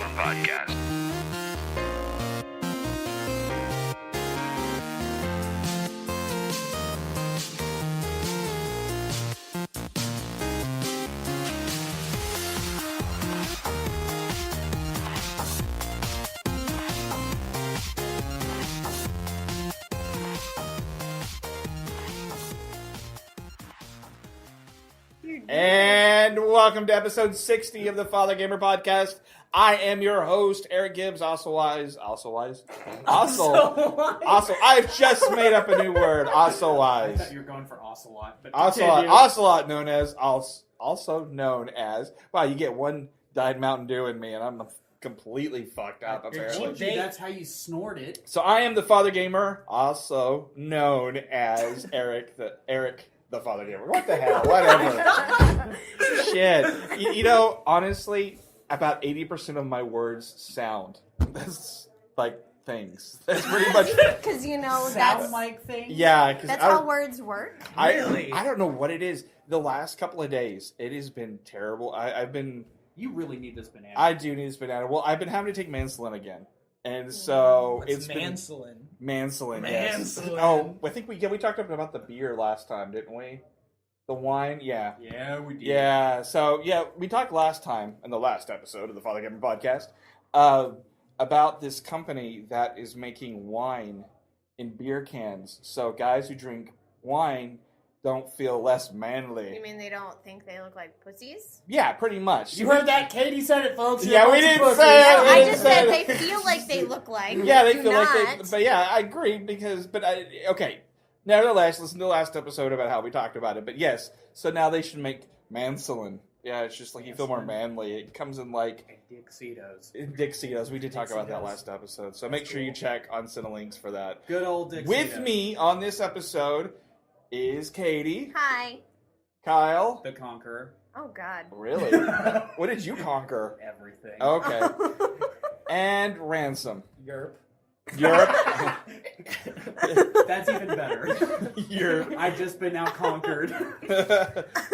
Fathergamer podcast. And welcome to episode 60 of the Fathergamer podcast. I am your host, Eric Gibbs, also. I've just made up a new word, I ocelot. thought you were going for ocelot. But Ocelot, known as, also known as, wow, you get one Diet Mountain Dew in me, and I'm completely fucked up, apparently. That's how you snort it. So I am the Fathergamer, also known as Eric the Fathergamer. What the hell? Whatever. Shit. You know, honestly, about 80% of my words sound. That's like things. That's pretty much. Because you know Sound like things. Yeah, that's how words work. Really? I don't know what it is. The last couple of days, it has been terrible. I've been. You really need this banana. I do need this banana. Well, I've been having to take Manslin again. And so it's Manslin. Manslin, yes. Manslin. Oh, I think we talked about the beer last time, didn't we? The wine, yeah. Yeah, we did. Yeah, so, we talked last time, in the last episode of the Fathergamer podcast, about this company that is making wine in beer cans. So guys who drink wine don't feel less manly. You mean they don't think they look like pussies? Yeah, pretty much. You heard that? Katie said it, folks. Yeah, we didn't say it. No, I just said they feel like they look like. Yeah, they do feel not. like they... But yeah, I agree, okay. Nevertheless, listen to the last episode about how we talked about it. But yes, so now they should make Manslin. Yeah, it's just like you feel more manly. It comes in like... Dixitos. We did talk about that last episode. So make sure you check on Cinelinks for that. Good old Dixitos. With me on this episode is Katy. Hi. Kyle. The Conqueror. Oh, God. Really? What did you conquer? Everything. Okay. And Ransom. Europe. That's even better. I've just been now conquered.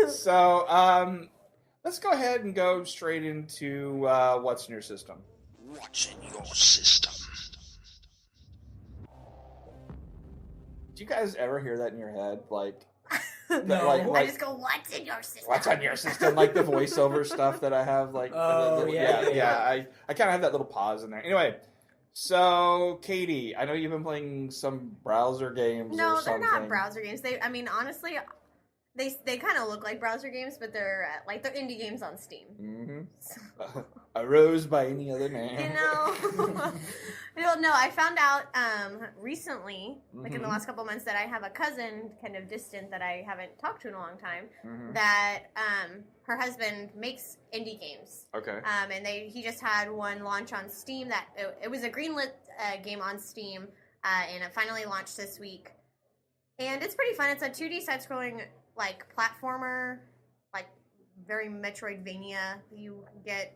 So, let's go ahead and go straight into what's in your system. What's in your system? Do you guys ever hear that in your head? Like, No. I just go, what's in your system? what's on your system? Like the voiceover stuff that I have. Like, I kind of have that little pause in there. Anyway, so Katy, I know you've been playing some browser games. No, or something. they're not browser games. Honestly, they kind of look like browser games, but they're they're indie games on Steam. Mm-hmm. A rose by any other name. You know. No, I found out recently, like in the last couple of months, that I have a cousin, kind of distant, that I haven't talked to in a long time, that her husband makes indie games. Okay. And he just had one launch on Steam. That it was a greenlit game on Steam, and it finally launched this week. And it's pretty fun. It's a 2D side-scrolling like platformer, like very Metroidvania.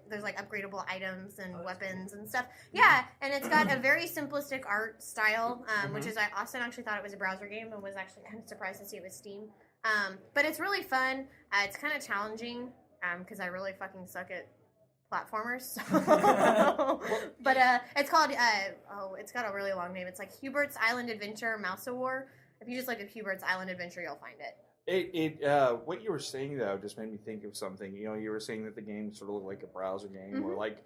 There's like upgradable items and weapons and stuff. Yeah, and it's got a very simplistic art style, which is, Austin actually thought it was a browser game and was actually kind of surprised to see it was Steam. But it's really fun. It's kind of challenging because I really fucking suck at platformers. But it's called, it's got a really long name. It's like Hubert's Island Adventure Mouse War. If you just look at Hubert's Island Adventure, you'll find it. What you were saying though just made me think of something. You know, you were saying that the game sort of looked like a browser game or like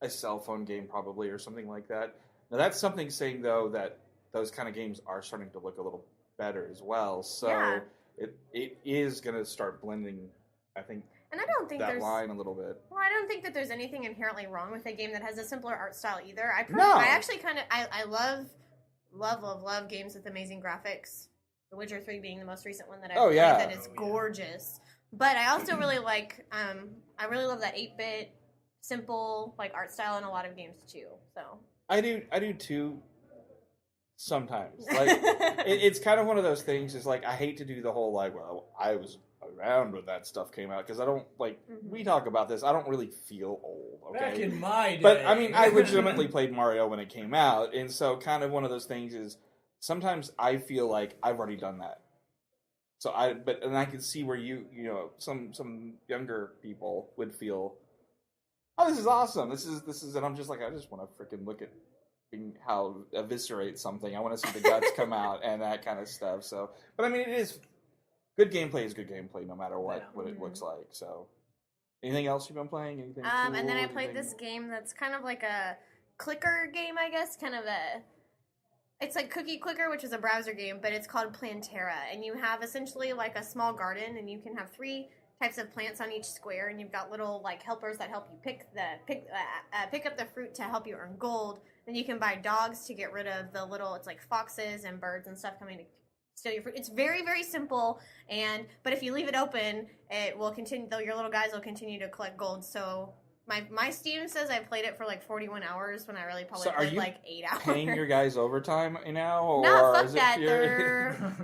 a cell phone game probably or something like that. Now that's something saying though that those kind of games are starting to look a little better as well. So it is going to start blending, I think. And I don't think that line a little bit. Well, I don't think that there's anything inherently wrong with a game that has a simpler art style either. I actually kind of I love games with amazing graphics. The Witcher 3 being the most recent one that I've played that is gorgeous. But I also really like, I really love that 8-bit, simple, like, art style in a lot of games, too. So I do too, sometimes. Like, it's kind of one of those things, is like, I hate to do the whole, like, well, I was around when that stuff came out, because I don't, like, we talk about this, I don't really feel old, okay? Back in my day. But, I mean, I legitimately played Mario when it came out, and so kind of one of those things is, sometimes I feel like I've already done that. So I can see where some younger people would feel oh, this is awesome. This is, and I'm just like, I just want to freaking look at how eviscerate something. I want to see the guts come out and that kind of stuff. So, but I mean, it is good gameplay is good gameplay, no matter what it looks like. So, anything else you've been playing? Anything? Cool? And then I played this game that's kind of like a clicker game, I guess. It's like Cookie Clicker, which is a browser game, but it's called Plantera, and you have essentially like a small garden, and you can have 3 types of plants on each square, and you've got little like helpers that help you pick up the fruit to help you earn gold. Then you can buy dogs to get rid of the little, it's like foxes and birds and stuff coming to steal your fruit. It's very, very simple, but if you leave it open, it will continue. Though your little guys will continue to collect gold. So my Steam says I played it for like 41 hours when I really probably played like 8 hours. Paying your guys overtime now? Or no, fuck is that. It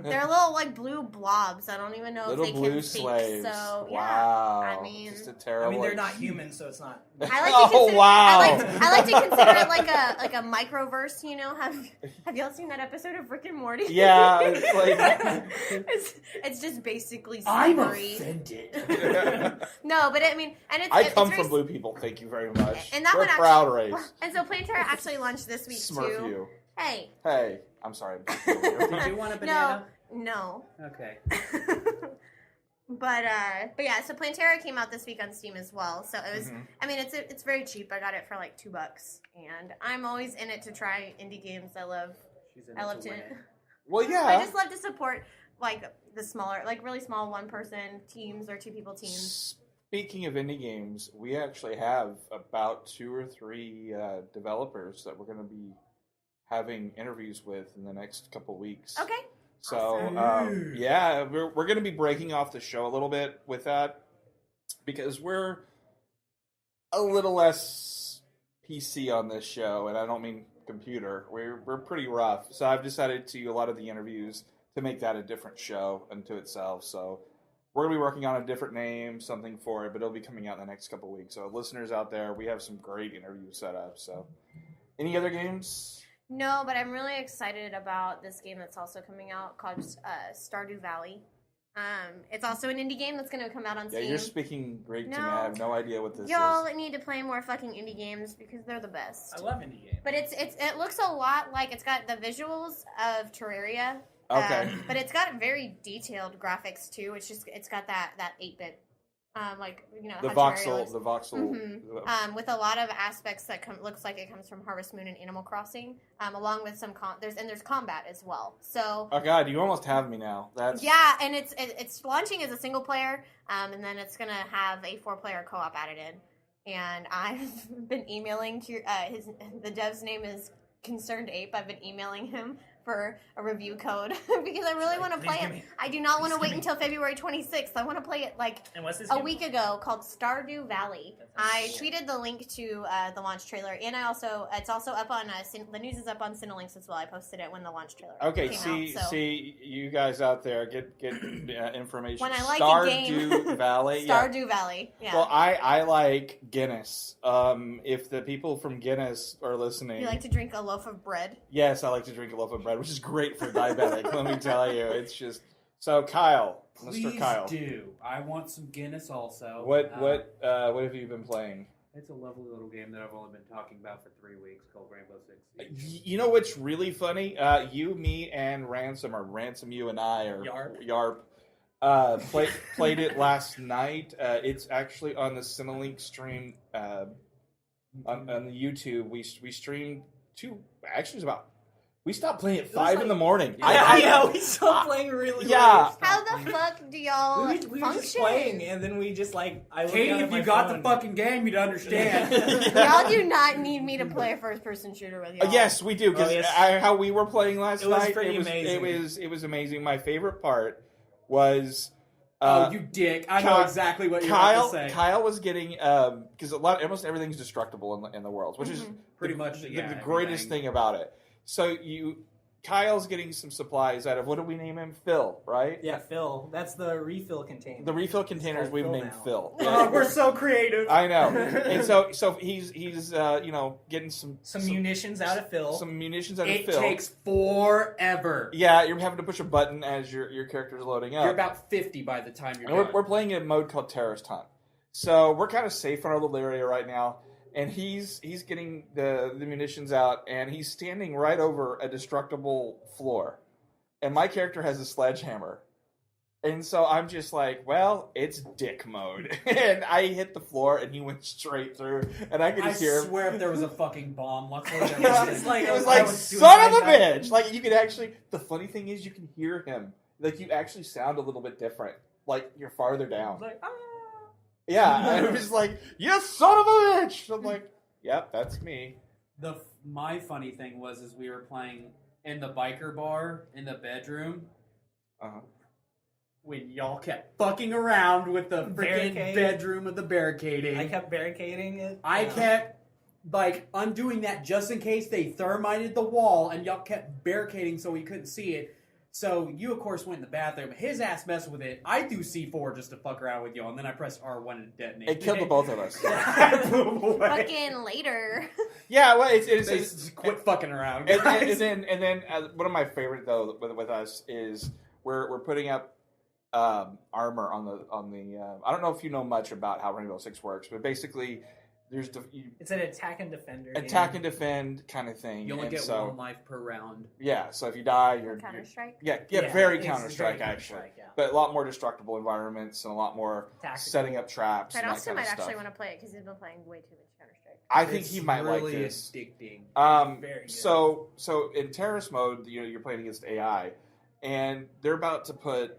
They're little like blue blobs. I don't even know little if they blue can speak. slaves. So wow. yeah, I mean, just a terrible. they're not human, so it's not. I like to consider, wow. I like to consider it like a microverse. You know, have y'all seen that episode of Rick and Morty? Yeah, it's like it's just basically I'm slavery. offended. No, but I mean, and I come it's from blue people. Thank you very much. And that We're one a proud race. And so Plantera actually launched this week Smurf too. you. Hey, I'm sorry. Did you want a banana? No. Okay. But yeah, so Plantera came out this week on Steam as well. So it was, I mean, it's very cheap. I got it for like $2, and I'm always in it to try indie games. I love to. Well, yeah. I just love to support like the smaller, like really small 1-person teams or 2-people teams. Speaking of indie games, we actually have about 2 or 3 developers that we're going to be having interviews with in the next couple weeks. Okay. So, awesome. yeah, we're going to be breaking off the show a little bit with that because we're a little less PC on this show, and I don't mean computer. We're pretty rough. So I've decided to, a lot of the interviews, to make that a different show unto itself. So we're going to be working on a different name, something for it, but it'll be coming out in the next couple weeks. So listeners out there, we have some great interviews set up. So any other games? No, but I'm really excited about this game that's also coming out called Stardew Valley. It's also an indie game that's going to come out on Steam. Yeah, you're speaking Greek to me. I have no idea what this Y'all is. need to play more fucking indie games because they're the best. I love indie games. But it looks a lot like, it's got the visuals of Terraria. Okay. But it's got very detailed graphics too. It's got that 8-bit. The voxel, with a lot of aspects that looks like it comes from Harvest Moon and Animal Crossing, along with some there's combat as well. So oh god, you almost have me now. That's yeah, and it's launching as a single player, and then it's gonna have a 4-player co-op added in. And I've been emailing the dev's name is Concerned Ape. I've been emailing him for a review code because I really want to play it. I do not want to wait until February 26th. I want to play it like a week ago, called Stardew Valley. I tweeted the link to the launch trailer, and it's also up on the news is up on Cinelinx as well. I posted it when the launch trailer came out. See, you guys out there, get information. When I like Stardew Valley. Stardew Valley. Yeah. Well, I like Guinness. If the people from Guinness are listening, you like to drink a loaf of bread? Yes, I like to drink a loaf of bread, which is great for diabetic. Let me tell you, it's just so. Kyle, Please Mr. Kyle, do. I want some Guinness also. What have you been playing? It's a lovely little game that I've only been talking about for 3 weeks called Rainbow Six Siege. You know what's really funny? You, me, and Ransom, or Ransom, you and I, or Yarp, played it last night. It's actually on the Cinelink stream on the YouTube. We streamed we stopped playing at 5 in the morning. We stopped playing really late. How the fuck do y'all we function? were just playing, and then we just I Katy, if you got the fucking game, you'd understand. Y'all do not need me to play a first-person shooter with y'all. Yes, we do. Because how we were playing last night, amazing. It was amazing. My favorite part was. Oh, you dick! I know exactly what you're about to say. Kyle was getting because almost everything's destructible in the world, which is pretty much the greatest thing about it. So Kyle's getting some supplies out of, what do we name him? Phil, right? Yeah, Phil. That's the refill container. The refill containers we've named Phil. Yeah. We're so creative. I know. And so he's getting some munitions out of Phil. It takes forever. Yeah, you're having to push a button as your character's loading up. You're about 50 by the time you're done. done. We're playing a mode called Terrorist Hunt. So we're kind of safe in our little area right now. and he's getting the munitions out, and he's standing right over a destructible floor, and my character has a sledgehammer. And so I'm just like, well, it's dick mode. And I hit the floor, and he went straight through, and I could hear him. I swear if there was a fucking bomb, luckily there wasn't. It was like, son of a bitch! Like, you could actually, the funny thing is you can hear him. Like, you actually sound a little bit different. Like, you're farther down. Like, Yeah, and it was like, you son of a bitch! I'm like, yep, that's me. My funny thing was we were playing in the biker bar in the bedroom. Uh-huh. When y'all kept fucking around with the freaking bedroom of the barricading. I kept barricading it. I kept, undoing that just in case they thermited the wall, and y'all kept barricading so we couldn't see it. So you, of course, went in the bathroom. His ass messed with it. I threw C4 just to fuck around with y'all, and then I pressed R1 and detonated. It killed the both of us. Fucking later. Yeah, well, it's quit fucking around. And then one of my favorite though with us is we're putting up armor on the. I don't know if you know much about how Rainbow Six works, but basically it's an attack and defender. Attack and defend kind of thing. You only get one life per round. Yeah, so if you die, you're Counter-Strike. Yeah, very Counter-Strike actually, but a lot more destructible environments and a lot more setting up traps. But and Austin that kind might of actually stuff. want to play it because he's been playing way too much Counter-Strike. I think he might really like this. Addicting. Very good. So in terrorist mode, you're playing against AI, and they're about to put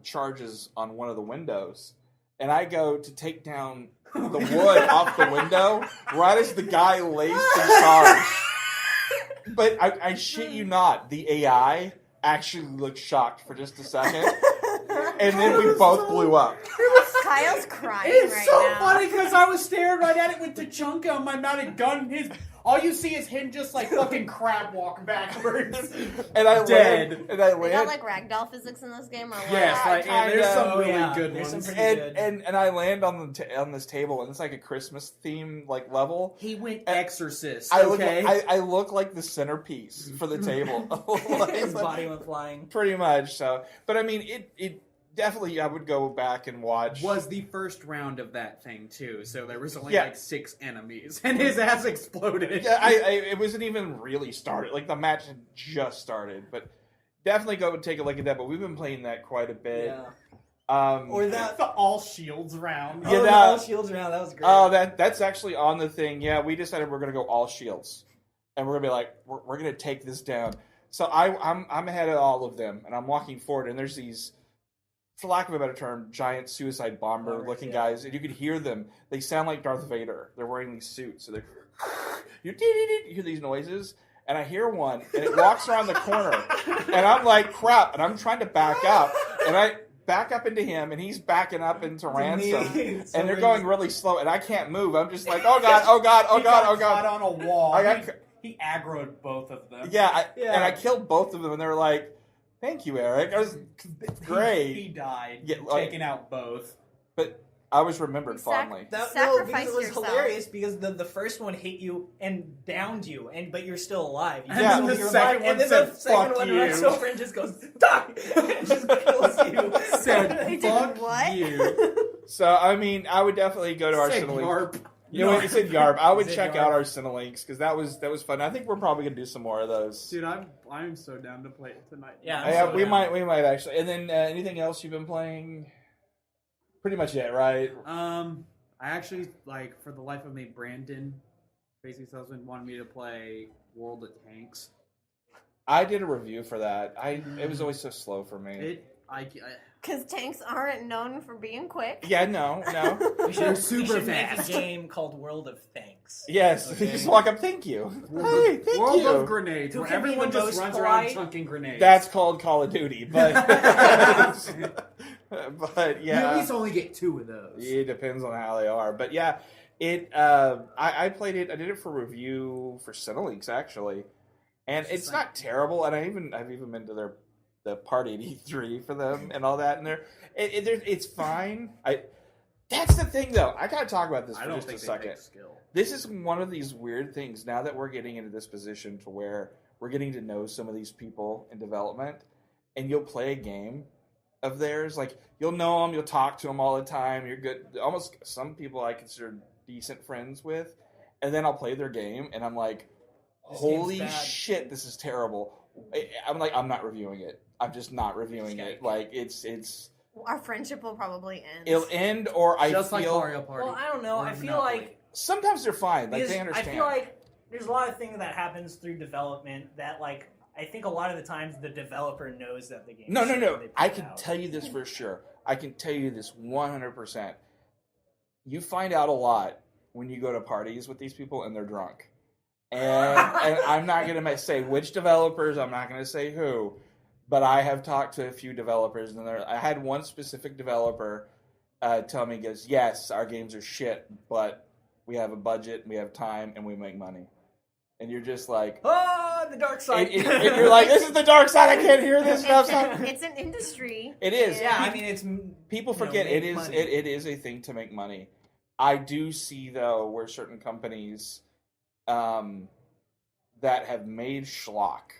charges on one of the windows, and I go to take down the wood off the window right as the guy lays the charge. But I shit you not, the AI actually looked shocked for just a second, and then we both blew up. Kyle's crying It's right so now. funny because I was staring right at it with Tachanka on my mounted gun. All you see is him just fucking crab walk backwards. And I dead. And I They land. got ragdoll physics in this game, or what? Yes, and there's some really good There's ones. some pretty good. And I land on this table, and it's like a Christmas theme level. He went Exorcist. I look like the centerpiece for the table. His body went flying. Pretty much. So, but I mean, it definitely. I would go back and watch. Was the first round of that thing too, so there was only 6 enemies, and his ass exploded. Yeah, it wasn't even really started. Like the match had just started, but definitely go and take a look at that. But we've been playing that quite a bit. Yeah. Or that the all shields round. Yeah, the all shields round. That was great. Oh, that's actually on the thing. Yeah, we decided we're gonna go all shields, and we're gonna be like, we're gonna take this down. So I'm ahead of all of them, and I'm walking forward, and there's these, for lack of a better term, giant suicide bomber-looking guys, and you could hear them. They sound like Darth Vader. They're wearing these suits, so they're you hear these noises, and I hear one, and it walks around the corner, and I'm like, crap, and I'm trying to back up, and I back up into him, and he's backing up into Ransom, and they're going really slow, and I can't move. I'm just like, oh god, oh god, oh god, oh god. Caught on a wall. I got, he aggroed both of them. Yeah, and I killed both of them, and they were like, thank you, Eric. I was great. He died, taking out both. But I was remembered fondly. Because it was hilarious because the first one hit you and downed you, but you're still alive. And then the second one said, "Fuck you." Runs over and just goes, "Die!" and just kills you. Said, "Fuck you." So I mean, I would definitely go to our Cinelink. You know, it said Yarb. I would check out our Cinelinks because that was fun. I think we're probably gonna do some more of those. Dude, I'm so down to play it tonight. Yeah, we might actually. And then anything else you've been playing? Pretty much it, right? I actually for the life of me, Brandon, basically husband wanted me to play World of Tanks. I did a review for that. It was always so slow for me. Because tanks aren't known for being quick. Yeah, no. They're super Make fast. a game called World of Tanks. Yes, okay. You just walk up. Thank you. Hey, thank World you. of Grenades, where everyone just runs around chunking grenades. That's called Call of Duty, but but yeah, you at least only get 2 of those. It depends on how they are, but yeah, I played it. I did it for review for Cinelinks actually, and it's not terrible. And I've even been to the party at E3 for them and all that, and it's fine. That's the thing though. I gotta talk about this for just a second. This is one of these weird things now that we're getting into this position to where we're getting to know some of these people in development, and you'll play a game, of theirs. Like, you'll know them, you'll talk to them all the time. You're good. Almost some people I consider decent friends with, and then I'll play their game, and I'm like, holy shit, this is terrible. I'm like, I'm not reviewing it. I'm just not reviewing it. Like, it's. Our friendship will probably end. It'll end, or I Just feel. like Mario Party. Well, I don't know. Or I feel Monopoly. like Sometimes they're fine. Like, they I understand. feel like there's a lot of things that happens through development that, like, I think a lot of the times the developer knows that the game. No. is shit when they put I it can out. tell you this for sure. I can tell you this 100%. You find out a lot when you go to parties with these people and they're drunk. And I'm not going to say which developers, I'm not going to say who, but I have talked to a few developers, and I had one specific developer tell me, goes, yes, our games are shit, but we have a budget, we have time, and we make money. And you're just like, oh, the dark side. and you're like, this is the dark side. I can't hear this stuff. It's an industry. It is. Yeah, I mean, it's People forget make it is. money. It is a thing to make money. I do see though where certain companies, that have made schlock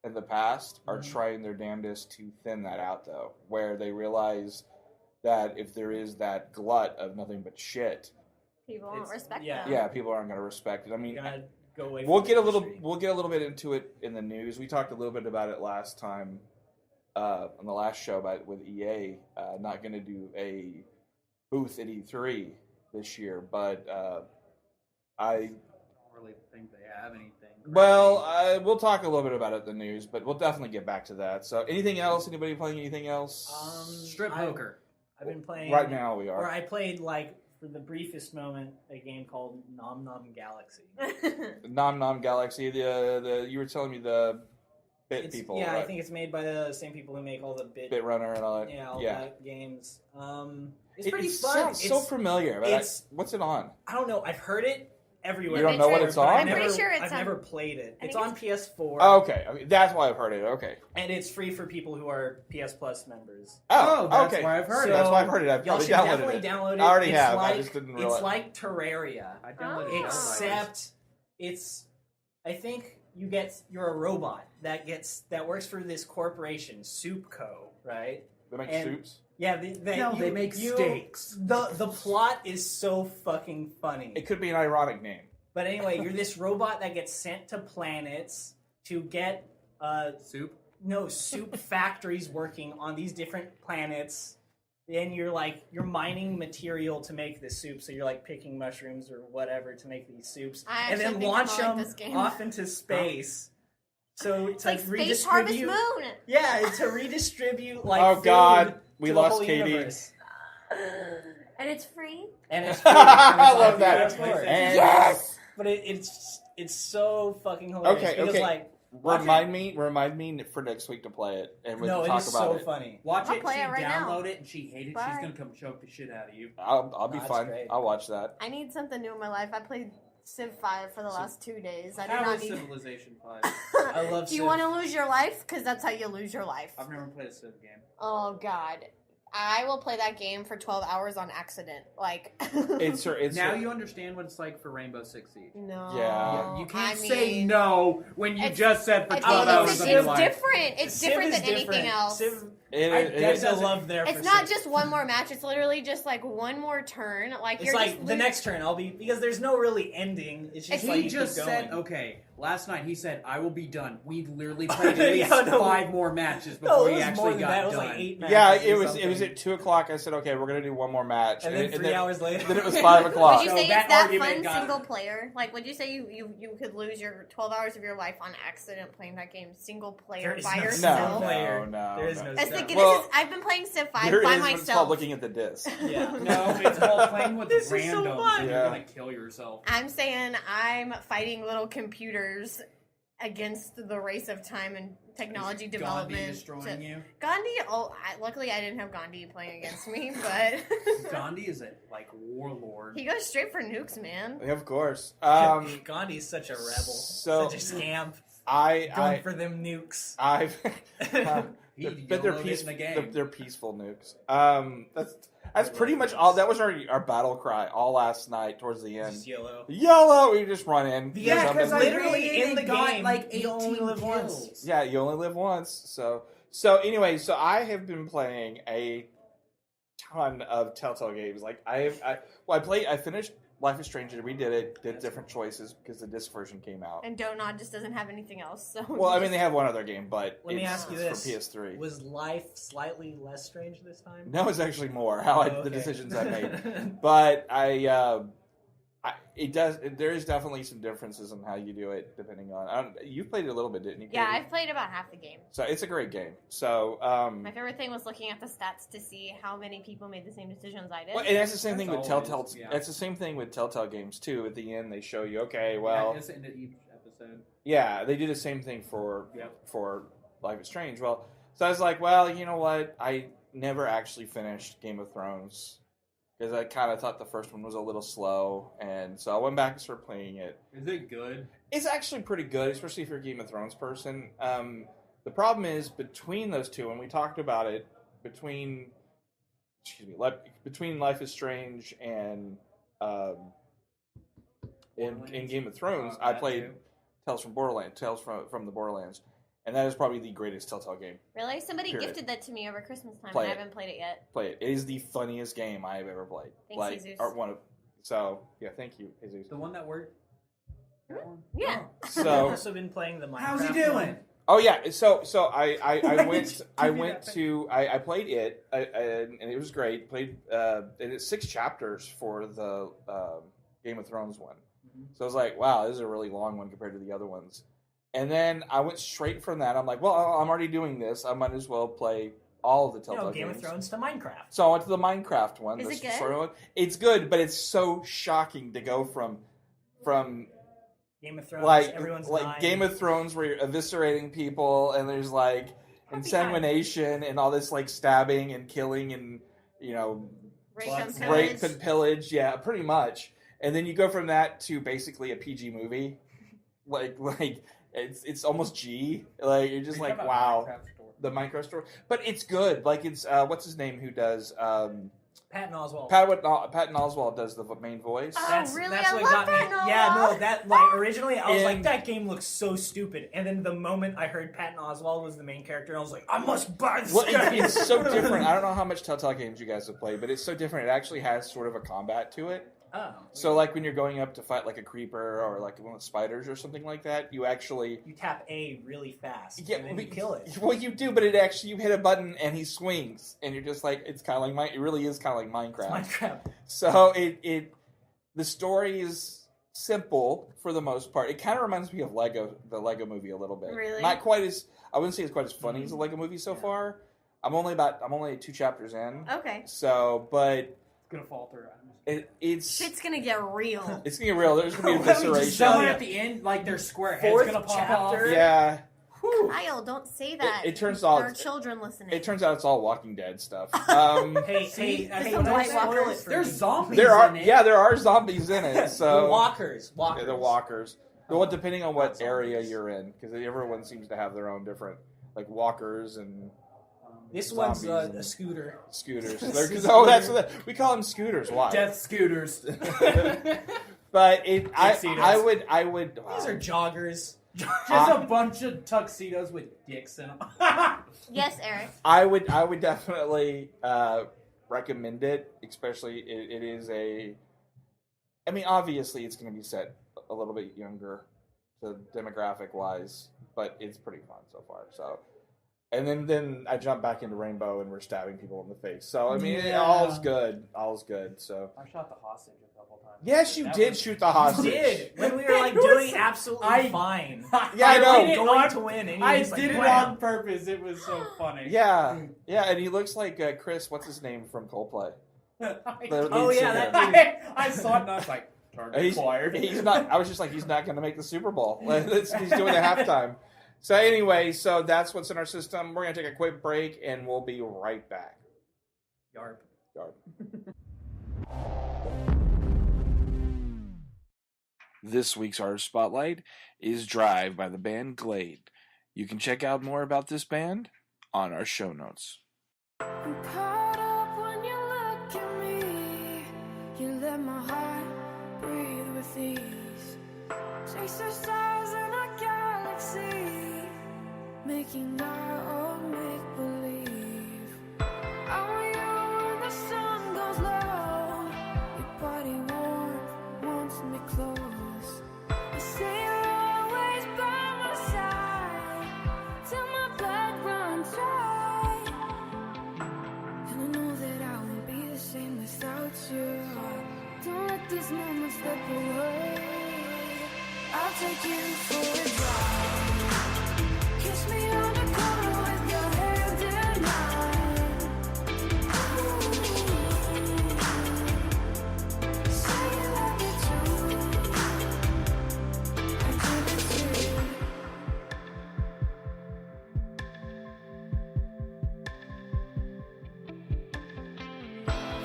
in the past are trying their damnedest to thin that out though, where they realize that if there is that glut of nothing but shit, People won't respect yeah. them. yeah, people aren't going to respect it. I mean, You gotta go away. we'll from get the a little industry. bit into it in the news. We talked a little bit about it last time on the last show with EA not going to do a booth at E3 this year, but I don't really think they have anything. we'll talk a little bit about it in the news, but we'll definitely get back to that. So, anything else? Anybody playing anything else? Strip poker. I've been playing Right now we Or are. I played like for the briefest moment a game called Nom Nom Galaxy. Nom Nom Galaxy. The you were telling me the bit people. Yeah, right? I think it's made by the same people who make all the Bit Runner and all that. yeah, all yeah. that games. It's pretty it fun. Sounds so It's- familiar. But what's it on? I don't know. I've heard it everywhere. You don't know what it's on? I've I'm never, pretty sure it's I've on- never played it. I It's think on PS4. Oh, okay. I mean, that's why I've heard it. Okay. And it's free for people who are PS Plus members. Oh, that's okay. why I've heard So, it. That's why I've heard it. I've Y'all probably should downloaded definitely it. download it. I already It's have. Like, I just didn't realize. It's like Terraria. I downloaded it. Except you're a robot that works for this corporation, Soup Co. Right? They make and- soups. Yeah, they make steaks. The plot is so fucking funny. It could be an ironic name. But anyway, you're this robot that gets sent to planets to get Soup. soup factories working on these different planets. Then you're mining material to make the soup, so you're like picking mushrooms or whatever to make these soups, I and actually then think launch I'm gonna like them this game. off into space. So It's to like Space Harvest redistribute, Moon. yeah, to redistribute like Oh, food God, we to the lost whole Katy. universe. And it's free. And it's free. I love that. PS4. And- Yes! But it's so fucking hilarious. Okay, because, okay. like, Remind me for next week to play it, and we no, can it talk is about so it. funny. Watch I'll it. play She it right now. download it and she hated it. Bye. She's gonna come choke the shit out of you. I'll be That's fine. great. I'll watch that. I need something new in my life. I played Civ 5 for the last 2 days. I do How not is need. Civilization 5? I love Do you Civ. want to lose your life? Because that's how you lose your life. I've never played a Civ game. Oh God, I will play that game for 12 hours on accident. Like It's Now you understand what it's like for Rainbow Six Siege. no. Yeah. You can't I say mean, no when you it's- just said for It's, 12 hours it's, of your it's life. different. It's Civ different is than anything different. else. Civ, It I is. get the love there. It's for not Civ. just one more match. It's literally just like one more turn. Like It's you're like just the next turn. I'll be because there's no really ending. It's just He like He you just keep said, going. okay, last night he said, I will be done. We literally played at least Yeah, no. 5 more matches No, before it he was actually more than got that. It was done. like 8 matches. Yeah, or it was something. at 2:00. I said, okay, we're gonna do one more match, And then 3 hours later, then it was 5 o'clock. Would you So say that it's that argument fun got- single player? Like, would you say you could lose your 12 hours of your life on accident playing that game single player There is by no yourself? No, player. no, There is no. no. That's step. the, Well, this is, I've been playing Civ 5 There by is, but it's called myself. looking at the disc. Yeah. No, it's called playing with This is so randoms. fun. And Yeah. you're gonna kill yourself. I'm saying I'm fighting little computers against the race of time and technology Gandhi development. destroying you. Gandhi, luckily I didn't have Gandhi playing against me, but Gandhi is a warlord. he goes straight for nukes, man. Yeah, of course. Gandhi's such a rebel, so- such a scamp, I going for them nukes. I've He but they're YOLO'd it in the game. They're peaceful nukes. That's pretty much all. That was our battle cry all last night towards the end. Just yellow. YOLO! We just run in. Yeah, jump because in. literally in the got game, like you only 18 live kills. once. Yeah, you only live once. So So anyway, so I have been playing a ton of Telltale games. Like I finished Life is Strange. We did it. Did different choices because the disc version came out. And Donut just doesn't have anything else. So Well, I mean, they have one other game, but Let me ask you it's this: for PS3. Was life slightly less strange this time? No, it's actually more how Oh, the okay. decisions I made. But there is definitely some differences in how you do it depending on. You played it a little bit, didn't you? yeah, Katie? I've played about half the game. So it's a great game. So My favorite thing was looking at the stats to see how many people made the same decisions I did. well, and that's the same thing with That's Telltale. always, yeah. That's the same thing with Telltale games too. At the end, they show you, okay, well, Yeah, it's into each episode. yeah, they do the same thing for Life is Strange. Well, so I was like, well, you know what? I never actually finished Game of Thrones because I kind of thought the first one was a little slow, and so I went back and started playing it. Is it good? It's actually pretty good, especially if you're a Game of Thrones person. The problem is between those two, and we talked about it between Life is Strange and in Game of Thrones, I played Tales from the Borderlands, and that is probably the greatest Telltale game. Really? Somebody Period. gifted that to me over Christmas time, Play and I it. haven't played it yet. Play it. It is the funniest game I have ever played. Thanks, Jesus. Or one of. So yeah, thank you, Jesus. The one that worked? That one? Yeah. Oh. I've So also been playing the Minecraft. How's he doing? one. oh yeah, so I Give me went that to I played it and it was great. Played and it's 6 chapters for the Game of Thrones one. So I was like, wow, this is a really long one compared to the other ones. And then I went straight from that. I'm like, well, I'm already doing this. I might as well play all of the Telltale Game games. of Thrones to Minecraft. So I went to the Minecraft one. Is the it good? story one. It's good, but it's so shocking to go from Game of Thrones. like everyone's like dying. Game of Thrones where you're eviscerating people and there's like insanguination and all this like stabbing and killing and Rape Well, and that's pillage. rape and pillage, yeah, pretty much. And then you go from that to basically a PG movie, like it's almost G. Like you're just like, wow, the Minecraft story. But it's good. Like it's what's his name who does Patton Oswalt. Patton Oswalt does the main voice. Oh, really? That's I what love got me. Patton Yeah, Oswalt. no, that like originally I was like, And- that game looks so stupid, and then the moment I heard Patton Oswalt was the main character, I was like, I must buy this Well, game. it's so different. I don't know how much Telltale games you guys have played, but it's so different. It actually has sort of a combat to it. Oh, So, like when you're going up to fight like a creeper or like one of the spiders or something like that, you actually you tap A really fast, and then but- you kill it. Well, you do, but it actually you hit a button and he swings, and you're just like it's kind of like it really is kind of like Minecraft. Minecraft. So the story is simple for the most part. It kind of reminds me of the Lego Movie a little bit. Really? Not quite as I wouldn't say it's quite as funny as the Lego Movie so far. I'm only 2 chapters in. Okay. So, but It's gonna falter. it's Shit's gonna get real. it's gonna get real. There's gonna be Let me just evisceration. Someone at the end, like their square head's Fourth gonna pop chapter. off. Yeah, Kyle, don't say that. it turns There out are children listening. it turns out it's all Walking Dead stuff. Hey, See, hey, this don't is White spoil Walkers. it for There's me. zombies there are in it. there are zombies in it. So the walkers. Yeah, the walkers. Well, depending on what area you're in, because everyone seems to have their own different like walkers and This one's zombies a and scooter. scooters. Scooter. We call them scooters. Why? Death scooters. But Tuxedos. I would. These are joggers. Just a bunch of tuxedos with dicks in them. Yes, Eric. I would definitely recommend it, especially it is a. I mean, obviously, it's going to be set a little bit younger, demographic wise, but it's pretty fun so far. So, and then I jump back into Rainbow and we're stabbing people in the face. So I mean, Yeah. all's good. So I shot the hostage a couple times. yes, you did shoot the hostage. You did when we were like It was- doing absolutely I- fine. Yeah, I know. did it Going on- to win. And he I was like, did it "Wow." on purpose. It was so funny. Yeah, and he looks like Chris. What's his name from Coldplay? Oh lead yeah, singer. that dude. I saw it and I was like, target He's, acquired. he's not. I was just like, he's not going to make the Super Bowl. He's doing it halftime. So anyway, so that's what's in our system. We're going to take a quick break, and we'll be right back. Yarp. Yarp. This week's artist spotlight is Drive by the band Glade. You can check out more about this band on our show notes. I'm caught up when you look at me. You let my heart breathe with ease. Chase the stars in a galaxy, making our own make this moment slip away. I'll take you for a drive. Kiss me on the corner with your hand in mine. Say you love me too. I give it to you.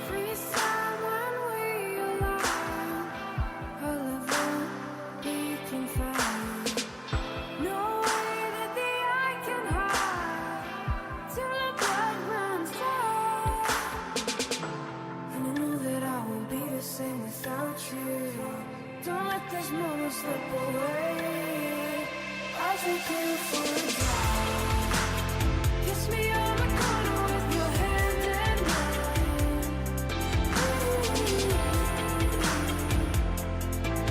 Freeze time when we align. A level we can find. No way that the eye can hide. Till the blood runs dry. And I know that I won't be the same without you. Don't let this moment slip away. I'll take you for a drive. Kiss me on the corner with your hand in mine.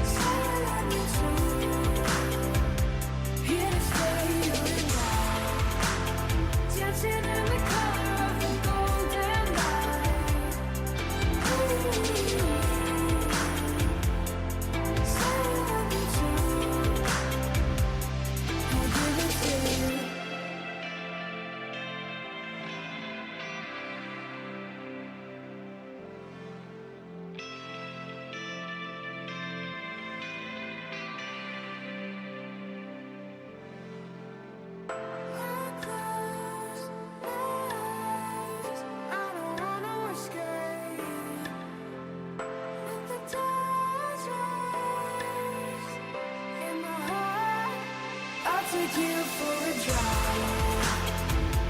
Say you love me too. Here to stay, you and I. Dancing in the color of the golden light. Say you love me too. I'll give it to you. Close my eyes. I don't wanna escape. Let the tides rise in my heart. I'll take you for a drive.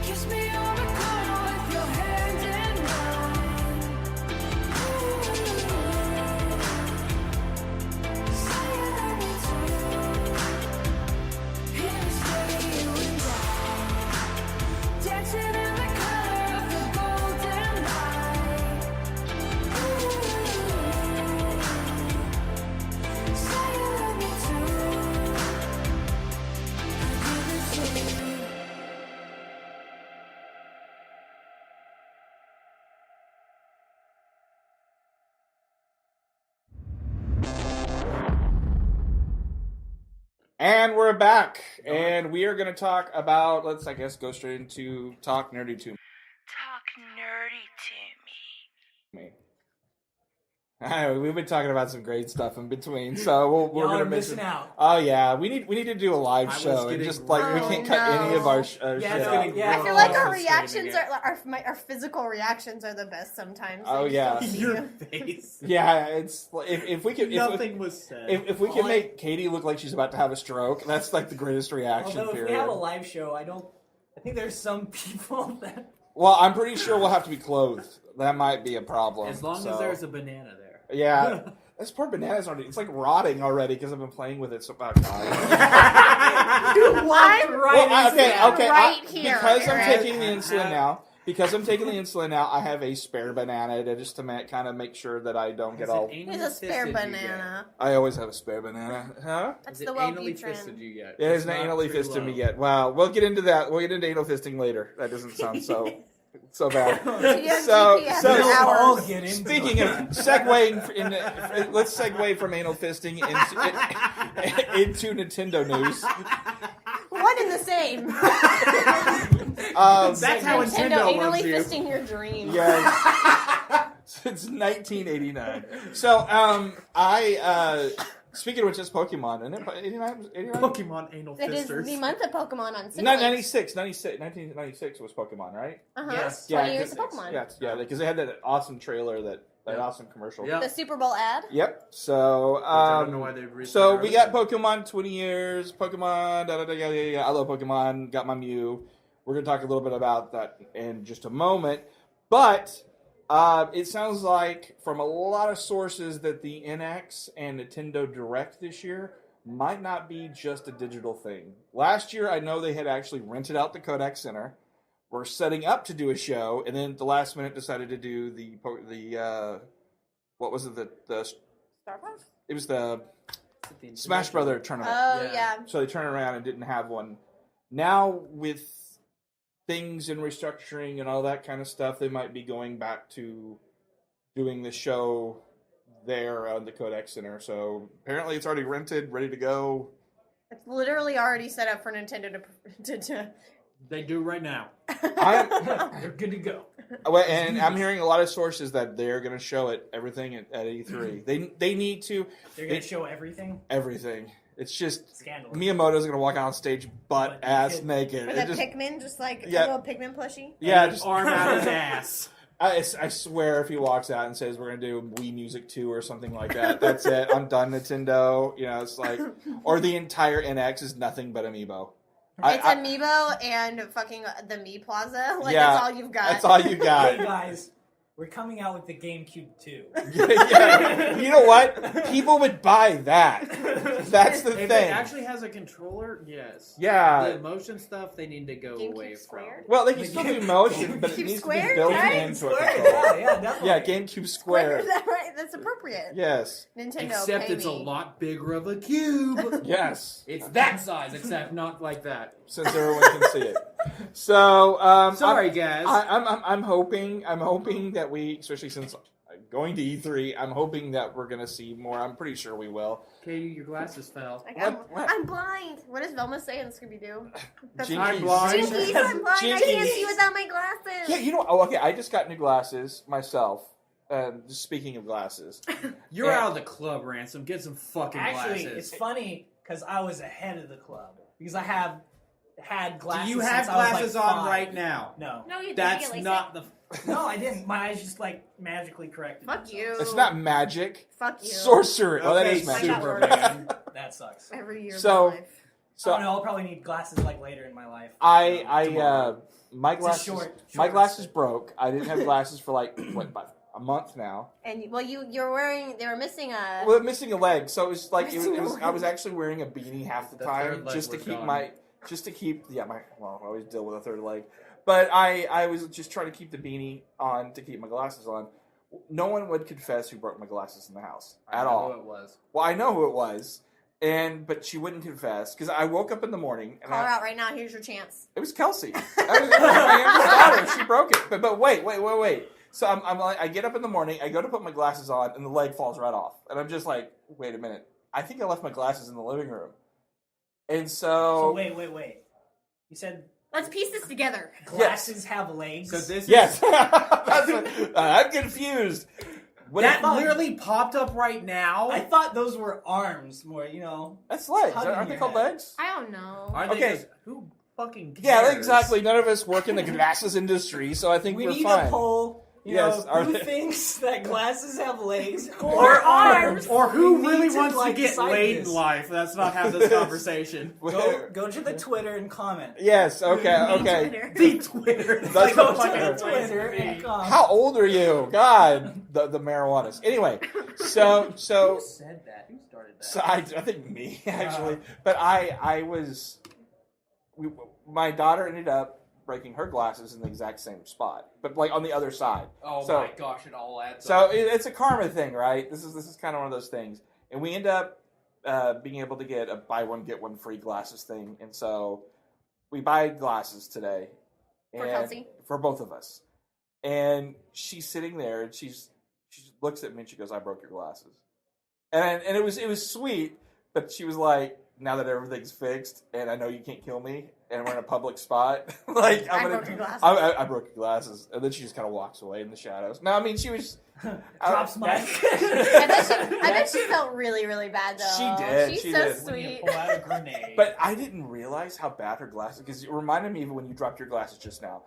Kiss me on the corner with your hand in mine. Say you love me too. Here to stay, you and I. Dancing in the color of the golden light. Say you love me too. I'll give it to you. And we're back, and we are going to talk about, let's, I guess, go straight into Talk Nerdy to Talk nerdy to me. Me. I know, we've been talking about some great stuff in between, so we're Y'all going are to missing out. Oh yeah, we need to do a live I was show and getting just like we Oh, can't cut any of our no. shit Yeah, it's out. getting Yeah. I feel like our Frustrating reactions again. are our physical reactions are the best sometimes. Oh, They just yeah. don't see Your you. face. Yeah, it's if we could Nothing was said. if we can make Katy look like she's about to have a stroke, that's like the greatest reaction Although if period. we have a live show, I think there's some people that Well, I'm pretty sure we'll have to be clothed. That might be a problem. as long so. as there's a banana there. Yeah. This poor banana's already, it's like rotting already because I've been playing with it so about dying. you walked I'm- right Well, into that. okay, Right here, because I'm Eric. taking the insulin now. Because I'm taking the insulin now, I have a spare banana to just to kind of make sure that I don't get all. Here's a spare banana. I always have a spare banana, huh? That's Has the it anally fisted Wellbutrin. you yet? It hasn't It's not anally too fisted me low. yet. Wow, we'll get into that. We'll get into anal fisting later. That doesn't sound so bad. So We'll all hours. get into speaking of segueing, let's segue from anal fisting into Nintendo news. One and the same. That's how Nintendo Nintendo anally loves you. fisting your dreams. Yes. Since 1989. So, speaking of which, it's Pokemon, isn't it? 89? Pokemon anal That is fisters. the month of Pokemon on Sydney. 1996 was Pokemon, right? Uh-huh. Yes. 20 Yeah, years of Pokemon. Yeah, because they had that awesome trailer, that awesome commercial. Yeah. The Super Bowl ad. Yep. So, I don't know why they so we got Pokemon 20 years. Pokemon. I love Pokemon. Got my Mew. We're gonna talk a little bit about that in just a moment. But it sounds like from a lot of sources that the NX and Nintendo Direct this year might not be just a digital thing. Last year, I know they had actually rented out the Kodak Center. Were setting up to do a show, and then at the last minute decided to do the what was it, the Star Fox? it was the Smash Brother tournament. Oh, Yeah. yeah. So they turned around and didn't have one. Now with things and restructuring and all that kind of stuff, they might be going back to doing the show there on the Kodak Center. So apparently it's already rented, ready to go. It's literally already set up for Nintendo to They do right now. They're good to go. And I'm hearing a lot of sources that they're going to show it, everything at E3. They need to. They're going to show everything? Everything. It's just Scandalous. Miyamoto's going to walk out on stage butt ass naked. with It a just- Pikmin, just like a Yeah. little Pikmin plushie. Yeah, just Arm out his ass. I swear if he walks out and says we're going to do Wii Music 2 or something like that, that's it. I'm done, Nintendo. You know, it's like, or the entire NX is nothing but Amiibo. It's Amiibo and fucking the Mii Plaza. Like, Yeah, that's all you've got. That's all you got. Hey guys, we're coming out with the GameCube 2. Yeah. You know what? People would buy that. That's the If thing. it actually has a controller, yes. Yeah. The motion stuff, they need to go GameCube away Square? from. Well, they can still do motion, but it GameCube needs Square, to be built right? into a Square, controller. yeah, definitely. Yeah, GameCube Square. Is that right? That's appropriate. Yes. Nintendo, Except pay it's a me. lot bigger of a cube. Yes. It's that size, except not like that. Since everyone can see it. So, Sorry, guys. I'm hoping that we, especially since going to E3, I'm hoping that we're gonna see more. I'm pretty sure we will. Katie, your glasses fell. Like, What? I'm blind. What does Velma say in Scooby Doo? Jinkies. I'm blind. Jinkies, I'm blind. I can't Jinkies. see without my glasses. Yeah, you know. Oh, okay. I just got new glasses myself. Just speaking of glasses, You're out of the club, Ransom. Get some fucking Actually, glasses. it's funny because I was ahead of the club because I have had Do glasses. you have since I was, glasses like, on 5. right now? No, No, you didn't That's get LASIK. not the. no, I didn't. My eyes just like magically corrected. Fuck you. it's not magic. Fuck you. Sorcery. Oh, that Okay, is I magic. got Superman. That sucks. Every year So- of my life. I So don't know. I'll probably need glasses like later in my life. my It's a glasses, short my glasses list. broke. I didn't have glasses for like what, about a month now. And well, you're wearing. They were missing a. Well, missing a leg, so it was like Missing it a was. I leg. was actually wearing a beanie half the The time third leg just to was keep gone. my. Well, I always deal with a third leg, but I was just trying to keep the beanie on to keep my glasses on. No one would confess who broke my glasses in the house I at know all. who it was. Well, I know who it was, but she wouldn't confess because I woke up in the morning and Call her out right now. Here's your chance. it was Kelsey. That was my youngest daughter. She broke it. But wait. So I'm like, I get up in the morning, I go to put my glasses on, and the leg falls right off, and I'm just like, wait a minute, I think I left my glasses in the living room, and So so wait. You said Let's piece this together. glasses have legs. So this yes, is. I'm confused. What That if- literally popped up right now. I thought those were arms more. You know. that's legs, Hugging aren't they your called head. legs? I don't know. Are they Okay. just, who fucking cares? Yeah, exactly. None of us work in the glasses industry, so I think We we're need fine. a poll. You Yes, know, are who they- thinks that glasses have legs Or arms. Or who We really need to, wants like, to get decide laid this. in life? Let's not have this conversation. Go to the Twitter and comment. Yes. Okay. Twitter. The Twitter. That's Like the a fucking Twitter. place Twitter to be. and comment. How old are you? God, the marijuanas. Anyway, so Who said that? Who started that? So I think me actually, but I was, my daughter ended up breaking her glasses in the exact same spot, but like on the other side. Oh So- my gosh, it all adds So up. it's a karma thing, right? This is kind of one of those things, and we end up being able to get a buy one get one free glasses thing, and so we buy glasses today For and- Kelsey? for both of us, and she's sitting there and she looks at me and she goes, "I broke your glasses," and it was sweet, but she was like, "Now that everything's fixed and I know you can't kill me and we're in a public spot, like I broke your glasses. I broke your glasses," and then she just kind of walks away in the shadows. No, I mean she was Drops mic. I bet she felt really, really bad though. She did, She's she so did. When you sweet. pull out a grenade. But I didn't realize how bad her glasses, because it reminded me of when you dropped your glasses just now.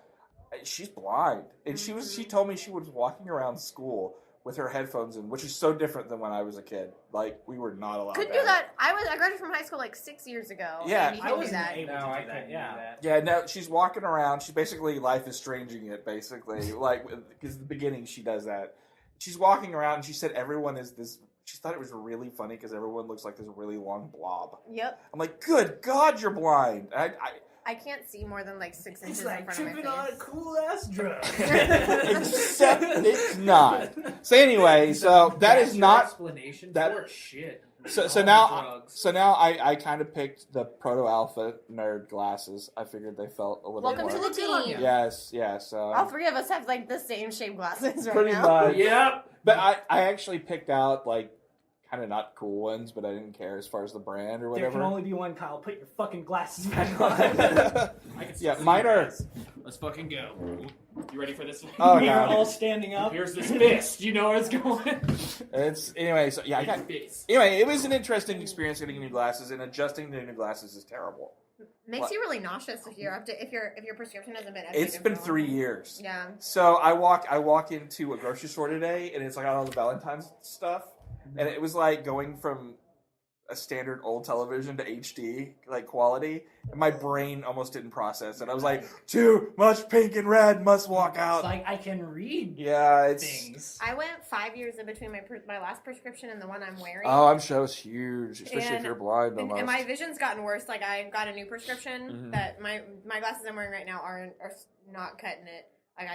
She's blind, and she told me she was walking around school with her headphones in, which is so different than when I was a kid. Like we were not allowed. Couldn't to do have that. I graduated from high school like 6 years ago. Yeah. and you I couldn't do wasn't that. able No, to I do that. couldn't do Yeah. that. Yeah, no, she's walking around. She's basically life is stranging it. Basically, like because at the beginning she does that. She's walking around and she said everyone is this. She thought it was really funny because everyone looks like this really long blob. Yep. I'm like, good God, you're blind. I can't see more than like 6 inches It's in like front of my tripping on a face. cool ass drug. Except it's not. So anyway, so that That's is your not. explanation that- for shit. So All now, drugs. I kind of picked the Proto Alpha nerd glasses. I figured they felt a little Welcome more. to the team. Yes. All 3 of us have like the same shaped glasses right Pretty now. much. Yep. But I actually picked out like kind of not cool ones, but I didn't care as far as the brand or There can whatever. only be one, Kyle. Put your fucking glasses back on. I can Yeah, see mine you are. guys. Let's fucking go. You ready for this one? Oh, You're God. all standing up. Here's this fist. You know where it's going. It's anyway. So yeah, I got. Fist. Anyway, it was an interesting experience getting new glasses, and adjusting to new glasses is terrible. Makes What? you really nauseous if you're if your prescription hasn't been updated. It's for been a while. 3 years. Yeah. So I walk into a grocery store today, and it's like all the Valentine's stuff, and it was like going from a standard old television to HD like quality, and my brain almost didn't process it. I was like, too much pink and red, must walk It's out. like I can read Yeah, it's. things. I went 5 years in between my last prescription and the one I'm wearing. Oh, I'm sure it's huge, especially if And- you're blind. and Almost. my vision's gotten worse. Like I got a new prescription Mhm. that my glasses I'm wearing right now are not cutting it. Like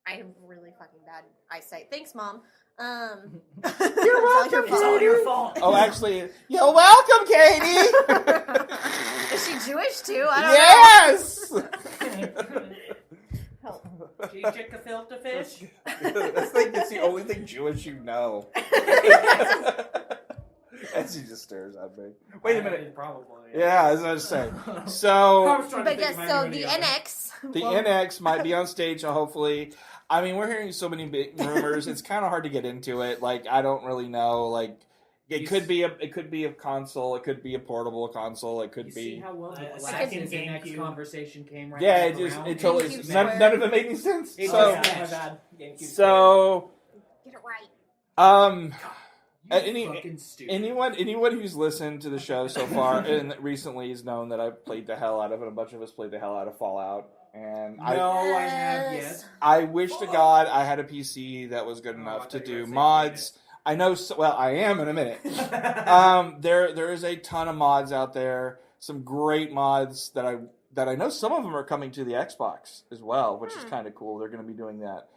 I have really fucking bad eyesight. Thanks, Mom. You're welcome, It's all your fault. Oh, actually, you're welcome, Katy. Is she Jewish too? I don't Yes. know. Did you check a filter fish? That's like it's the only thing Jewish you know. And she just stares at me. Wait a minute. Probably. Yeah, as I was saying. I So was trying to But think yes, of so any the other. NX. the NX might be on stage, hopefully. I mean, we're hearing so many big rumors. It's kind of hard to get into it. Like, I don't really know. Like, it could be a console. It could be a portable console. It could You see be. how well the second glasses and next GameCube. converson came right Yeah, back it just around? it totally GameCube none, Square. none of it made any sense. It So just- my bad. GameCube. so Get it right. You any fucking stupid. anyone who's listened to the show so far and recently has known that I've played the hell out of it. A bunch of us played the hell out of Fallout, and No, I have Yes. yes. I wish to God I had a PC that was good Oh, enough I to thought you were do gonna say mods. I know. Well, I am in a minute. There is a ton of mods out there. Some great mods that I know. Some of them are coming to the Xbox as well, which is kind of cool. They're going to be doing that.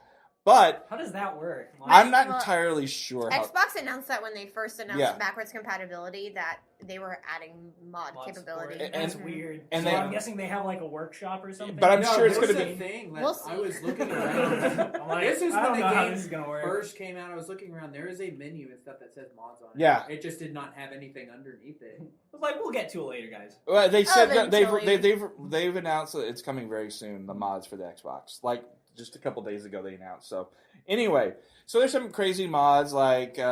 But How does that work? I'm not Well, entirely sure how. Xbox announced that when they first announced Yeah. backwards compatibility that they were adding mod capability. support. And- That's weird. and so they- I'm guessing they have like a workshop or something. But I'm No, sure it's this going to is be. the thing. Like, We'll see. I was looking around. I'm like, This is I when don't the know how game this is gonna work. first came out. I was looking around. There is a menu and stuff that says mods on it. Yeah. It just did not have anything underneath it. I was like, we'll get to it later, guys. Well, they said that Eventually. they've announced that it's coming very soon. The mods for the Xbox, like just a couple days ago, they announced. So anyway, so there's some crazy mods like you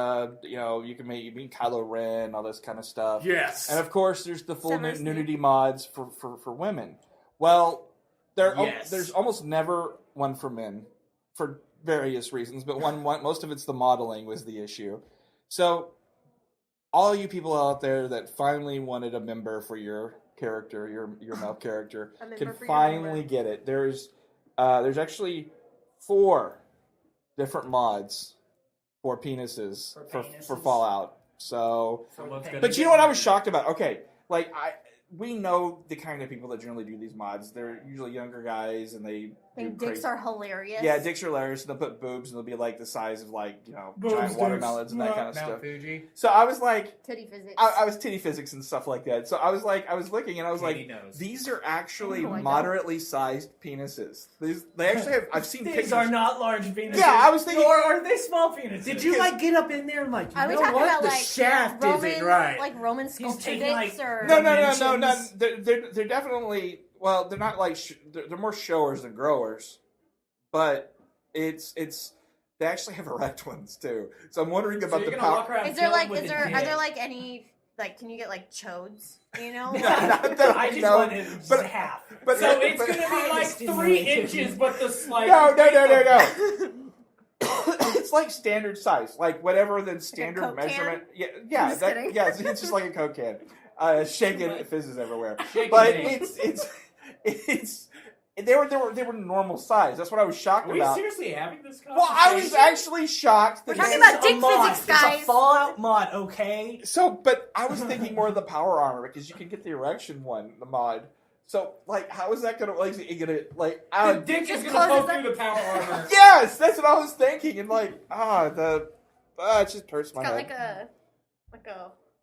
can make Kylo Ren, all this kind of stuff. Yes. And of course, there's the full Summer's nudity mods for women. Well, Yes. there's almost never one for men for various reasons, but one most of it's the modeling was the issue. So all you people out there that finally wanted a member for your character, your male character, A member can for your finally member. get it. There's actually 4 different mods for penises For for penises. Fallout. So, Someone's gonna but you get know what I was mad. shocked about? Okay, like we know the kind of people that generally do these mods. They're usually younger guys, and they I think do dicks crazy- are hilarious. Yeah, dicks are hilarious. And they'll put boobs, and they'll be like the size of Boobs, giant dicks. watermelons and that kind of Mount stuff. Fuji. So I was like, Titty physics. I was titty physics and stuff like that. So I was looking, and I was Katy like, knows. these are actually Oh my God. moderately sized penises. They actually have. I've seen These pictures. are not large penises. Yeah, I was thinking- Or are they small penises? Did you like get up in there and like, you Are we know talking what? about The like shaft Roman, isn't right. like Roman sculpture taking, dicks, like, or No. dimensions? They're definitely. Well, they're not like they're more showers than growers, but it's they actually have erect ones too. So I'm wondering So about you're the gonna walk power. around Is there chilling like with is a there dick. are there like any like can you get like chodes? You know? No, not that I just know, wanted just but- half. But So it's but- gonna be like Stimulated. 3 inches, but the like. No. It's like standard size, like whatever the standard Coke can? measurement. Yeah, just kidding. it's just like a Coke can, shaking, it fizzes everywhere. Shaking But it. it's they were normal size. That's what I was shocked Are we about. seriously having this conversation? Well, I was actually shocked. We're That talking this- about dick a mod. physics, guys. It's a Fallout mod, okay? So, but I was thinking more of the power armor because you can get the erection one, the mod. So, like, how is that gonna like? You gonna like? The dick is Just gonna closes poke up. through the power armor. Yes, that's what I was thinking, and like, it just hurts It's my got head.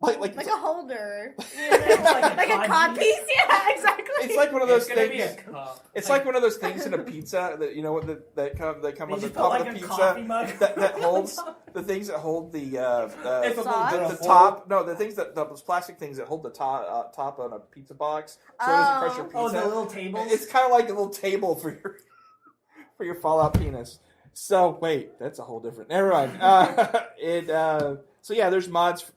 like a holder, Like a a cod cod piece? piece. Yeah, exactly. It's like one of those It's gonna things. be a cup. It's like one of those things in a pizza that you know what that come They on the just top put of like the a coffee pizza mug that on holds top. the things that hold the It's a Sauce? little the bit of top. No, the things that those plastic things that hold the top on a pizza box so it doesn't crush your pizza. Oh, the little tables. It's kind of like a little table for your Fallout penis. So wait, that's a whole different. Never mind. So yeah, there's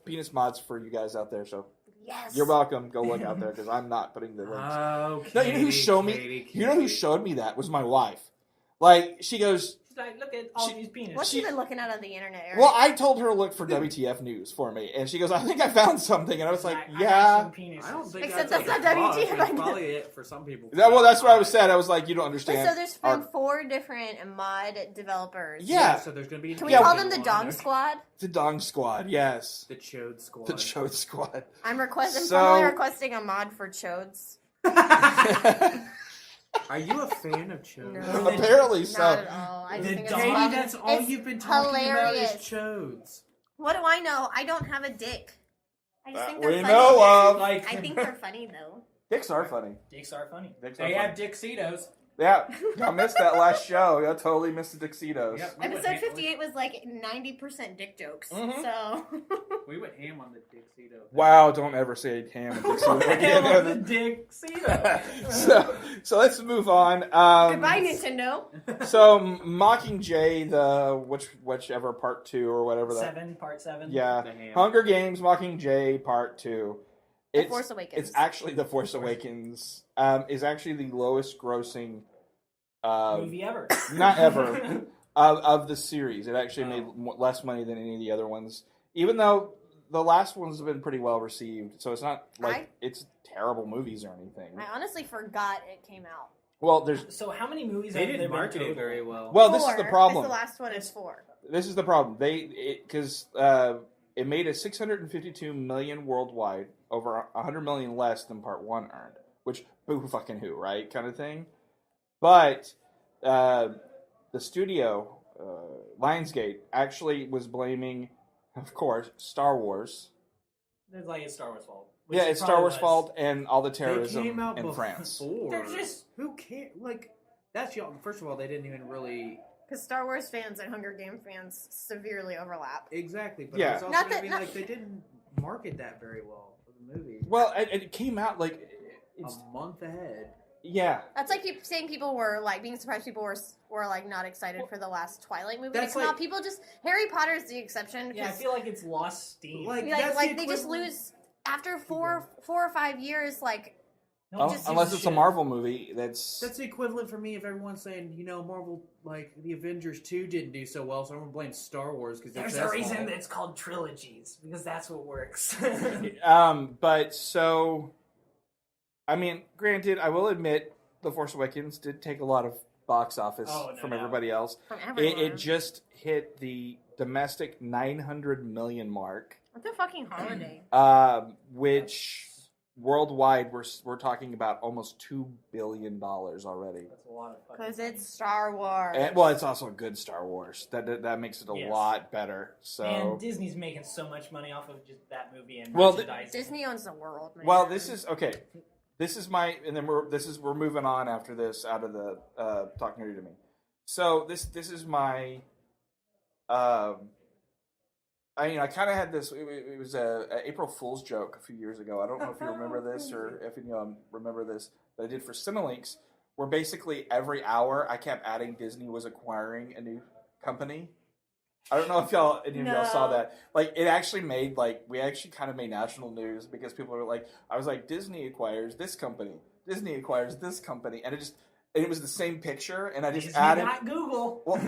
penis mods for you guys out there. So Yes. you're welcome. Go look out there because I'm not putting the links. Oh, No, you know who showed me? You know who showed me that was my wife. Like she goes. She's like, look at all these penises. What's she been looking at on the internet, Eric? Well, I told her to look for WTF news for me, and she goes, "I think I found something," and I was like, "Yeah." I don't think Except that's that's like not a WTF, bug. I It's know. probably it for some people. Well, that's what I was saying. I was like, "You don't understand." So there's from our- 4 different mod developers. Yeah. So there's gonna be. Can we Yeah, call we- them the Dong Squad? the Dong Squad, yes, The Chode Squad. the Chode Squad. I'm So- formally requesting a mod for Chodes. Are you a fan of Chode? No. Apparently Not so. at all. I just The think it's dog- Katie, fun. that's all It's you've been talking hilarious. about is Chodes. What do I know? I don't have a dick. I just think we they're funny. know of. Like, I think they're funny though. Dicks are funny. dicks are funny. Dicks are They funny. have Dixitos. Yeah, I missed that last show. I totally missed the Dixitos. Yep, we went Episode ham- 58 was like 90% dick jokes. Mhm. So We went ham on the Dixito. Wow, don't ever say ham and Dixito Hell of the again. dick. See that? so let's move on. goodbye, Nintendo. So Mockingjay, whichever part 2 or whatever that. Part 7. Yeah, The ham. Hunger Games Mockingjay Part 2. The Force Awakens. It's actually The Force Awakens. Is actually the lowest grossing Movie ever. not ever of the series. It actually made less money than any of the other ones, even though the last ones have been pretty well received. So it's not like it's terrible movies or anything. I honestly forgot it came out. Well, there's So how many movies They have didn't there been market it total? very well. well, this is the 4, problem. The last one is 4. This is the problem. It made a 652 million worldwide, over 100 million less than Part 1 earned, which boo fucking who, right? Kind of thing. But the studio, Lionsgate, actually was blaming, of course, Star Wars. It's like it's Star Wars' fault. Which Yeah, it it's Star probably Wars' was. fault and all the They terrorism came out in before. France. They're just- Who can't like? That's y'all. First of all, they didn't even really Because Star Wars fans and Hunger Game fans severely overlap. exactly. But Yeah. it's also Not gonna that- be not- like they didn't market that very well for the movie. Well, it came out like it's A month ahead. yeah. That's like saying people were like being surprised people were like not excited for the last Twilight movie to That's come like- out. People just Harry Potter's the exception. Yeah, I 'cause, feel like it's lost steam. Like, like that's the they just equivalent- lose after four or 5 years. Like No one Oh, just unless gives it's a shit. Marvel movie, that's That's the equivalent for me if everyone's saying, you know, Marvel, like, the Avengers 2 didn't do so well, so I'm going to blame Star Wars because There's a reason that it's called trilogies because that's what works. But so, I mean, granted, I will admit, The Force Awakens did take a lot of box office Oh, no from doubt. everybody else. from everyone. It just hit the domestic 900 million mark, What's a fucking holiday? which worldwide we're talking about almost $2 billion already. That's a lot of fucking Because money. it's Star Wars. And, well, it's also a good Star Wars. That makes it a Yes. lot better. So. And Disney's making so much money off of just that movie and Well, merchandise. Disney owns the world. Man. Well, this is okay. This is my, and then we're moving on after this out of the talk nerdy to me. So this is my, I kind of had this. It was a April Fool's joke a few years ago. I don't know if you remember this or if you remember this, but I did for Cinelinx, where basically every hour I kept adding Disney was acquiring a new company. I don't know if any of y'all saw No. that. Like, it actually made, we actually kind of made national news because people were like, I was like, Disney acquires this company. Disney acquires this company. And it was the same picture, and I just Disney added. got Google. Well,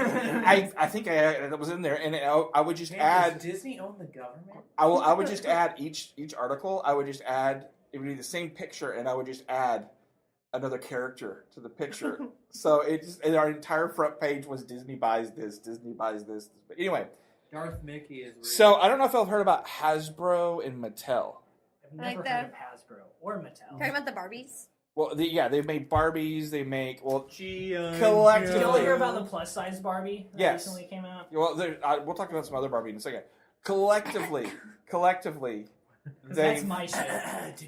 I think it was in there, and I would just add. Does Disney own the government? I would just add each article. I would just add. It would be the same picture, and I would just add another character to the picture. So and our entire front page was Disney buys this, Disney buys this. But anyway, Darth Mickey is real. so I don't know if y'all heard about Hasbro and Mattel. I've never Like heard of Hasbro or Mattel. Talking about the Barbies. Well, they make Barbies. They make Did collectively. you hear about the plus size Barbie that Yes. recently came out? Well, we'll talk about some other Barbie in a second. Collectively, 'Cause that's my shit.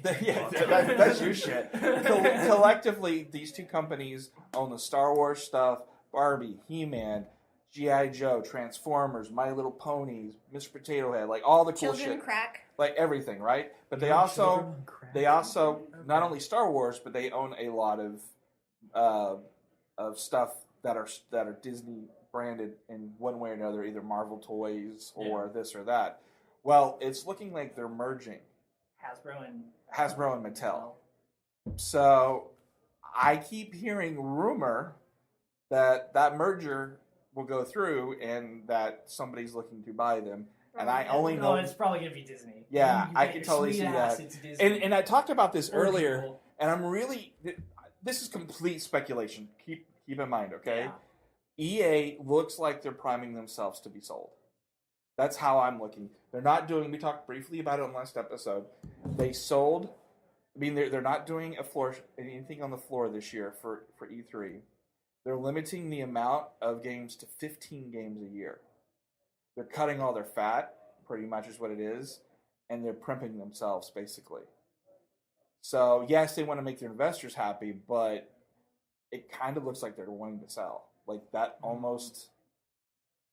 that's your shit. Collectively, these two companies own the Star Wars stuff, Barbie, He-Man, G.I. Joe, Transformers, My Little Ponies, Mr. Potato Head, like all the cool Children shit, crack. like everything, right? But they also not only Star Wars, but they own a lot of stuff that are Disney branded in one way or another, either Marvel toys or this or that. Well, it's looking like they're merging Hasbro and Mattel. So I keep hearing rumor that merger will go through and that somebody's looking to buy them. And I only know it's probably gonna be Disney. Yeah, You I bet can your totally sweet see ass that. it's Disney. And I talked about this Or earlier, Google. and I'm really this is complete speculation. Keep in mind, okay? Yeah. EA looks like they're priming themselves to be sold. That's how I'm looking. They're not doing. We talked briefly about it in the last episode. They sold. I mean, they're not doing anything on the floor this year for E3. They're limiting the amount of games to 15 games a year. They're cutting all their fat, pretty much is what it is, and they're primping themselves, basically. So, yes, they want to make their investors happy, but it kind of looks like they're wanting to sell. Like, that almost...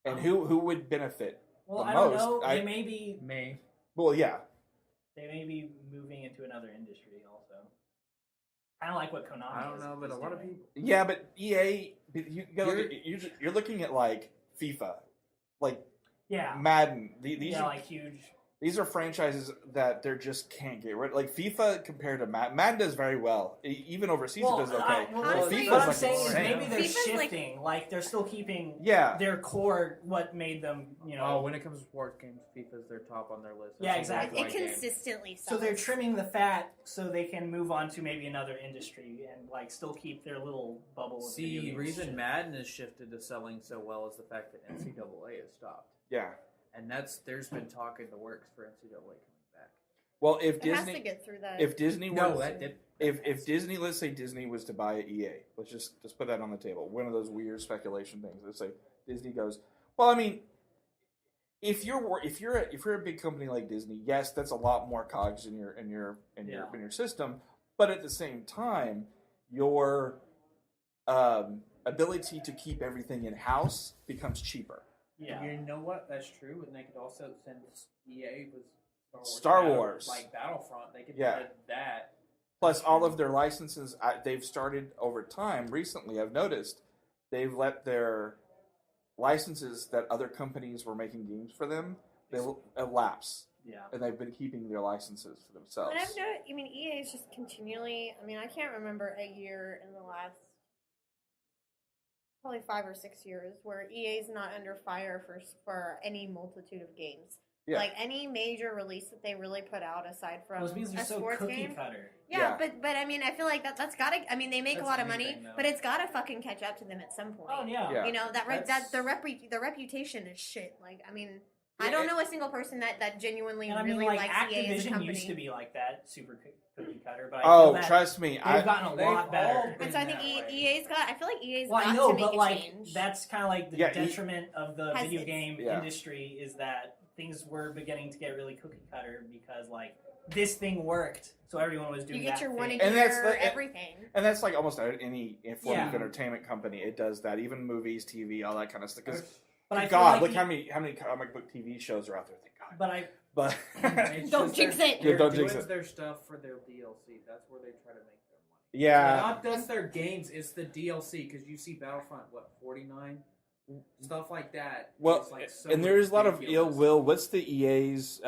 And who would benefit Well, the I don't most? know. They may be Well, yeah. They may be moving into another industry also. Kind of like what Konami I don't know, but a lot of doing. people. Yeah, but EA, you're looking at, like, FIFA. Like, Yeah. Madden. These are like huge. These are franchises that they just can't get rid of. Like FIFA compared to Madden. Madden does very well. Even overseas it does okay. honestly, FIFA's what I'm like saying is insane. maybe they're FIFA's shifting. Like they're still keeping their core, what made them, Oh, when it comes to sports games, FIFA's their top on their list. Yeah, exactly. It consistently So sells. they're trimming the fat so they can move on to maybe another industry and like still keep their little bubble. Of video See, games reason shit. Madden has shifted to selling so well is the fact that NCAA has stopped. Yeah. And there's been talk in the works for NCAA coming back. Well, if It has Disney, to get through that. if Disney No, was, that did. if Disney, let's say Disney was to buy EA, let's just put that on the table. One of those weird speculation things. Let's say Disney goes, well, I mean, if you're a big company like Disney, yes, that's a lot more cogs in your system, but at the same time, your ability to keep everything in house becomes cheaper. Yeah. You know what? That's true, and they could also, since EA was Star Wars. like Battlefront, they could Yeah. add that. Plus, all of their licenses, they've started over time. Recently, I've noticed they've let their licenses that other companies were making games for them, they lapse. Yeah. And they've been keeping their licenses for themselves. And I've noticed, EA is just continually, I can't remember a year in the last probably 5 or 6 years where EA is not under fire for any multitude of games. Yeah. Like any major release that they really put out aside from Those means they're a so sports cookie game. cutter. Yeah, but I feel like that's gotta. They make That's a lot of money, anything, though. but it's gotta fucking catch up to them at some point. Oh yeah. Yeah. You know that That's- the reputation is shit. Like I don't know a single person that genuinely And I really mean, like likes EA as a Activision company. used to be like that, super cookie cutter. But I Oh, feel that trust me, they've gotten a they've lot all better. been And so I think that way. EA's got. I feel like EA's Well, got I know, to make but a like change. that's kind of like the Yeah, detriment of the Has video its- game Yeah. industry is that things were beginning to get really cookie cutter because like this thing worked, so everyone was doing you get that your thing. one a And that's year, the- everything. And that's like almost any form of Yeah. entertainment company. It does that. Even movies, TV, all that kind of stuff. Because, But I feel God, like look the- how many comic book TV shows are out there. Thank God. But I But It's Don't just jinx they're- it. Yeah, They're don't jinx doing it. their stuff for their DLC. That's where they try to make their money. yeah, Not just their games, it's the DLC, because you see Battlefront, 49? Stuff like that. well, It's like so and there's a lot of ridiculous. ill will. What's the EA's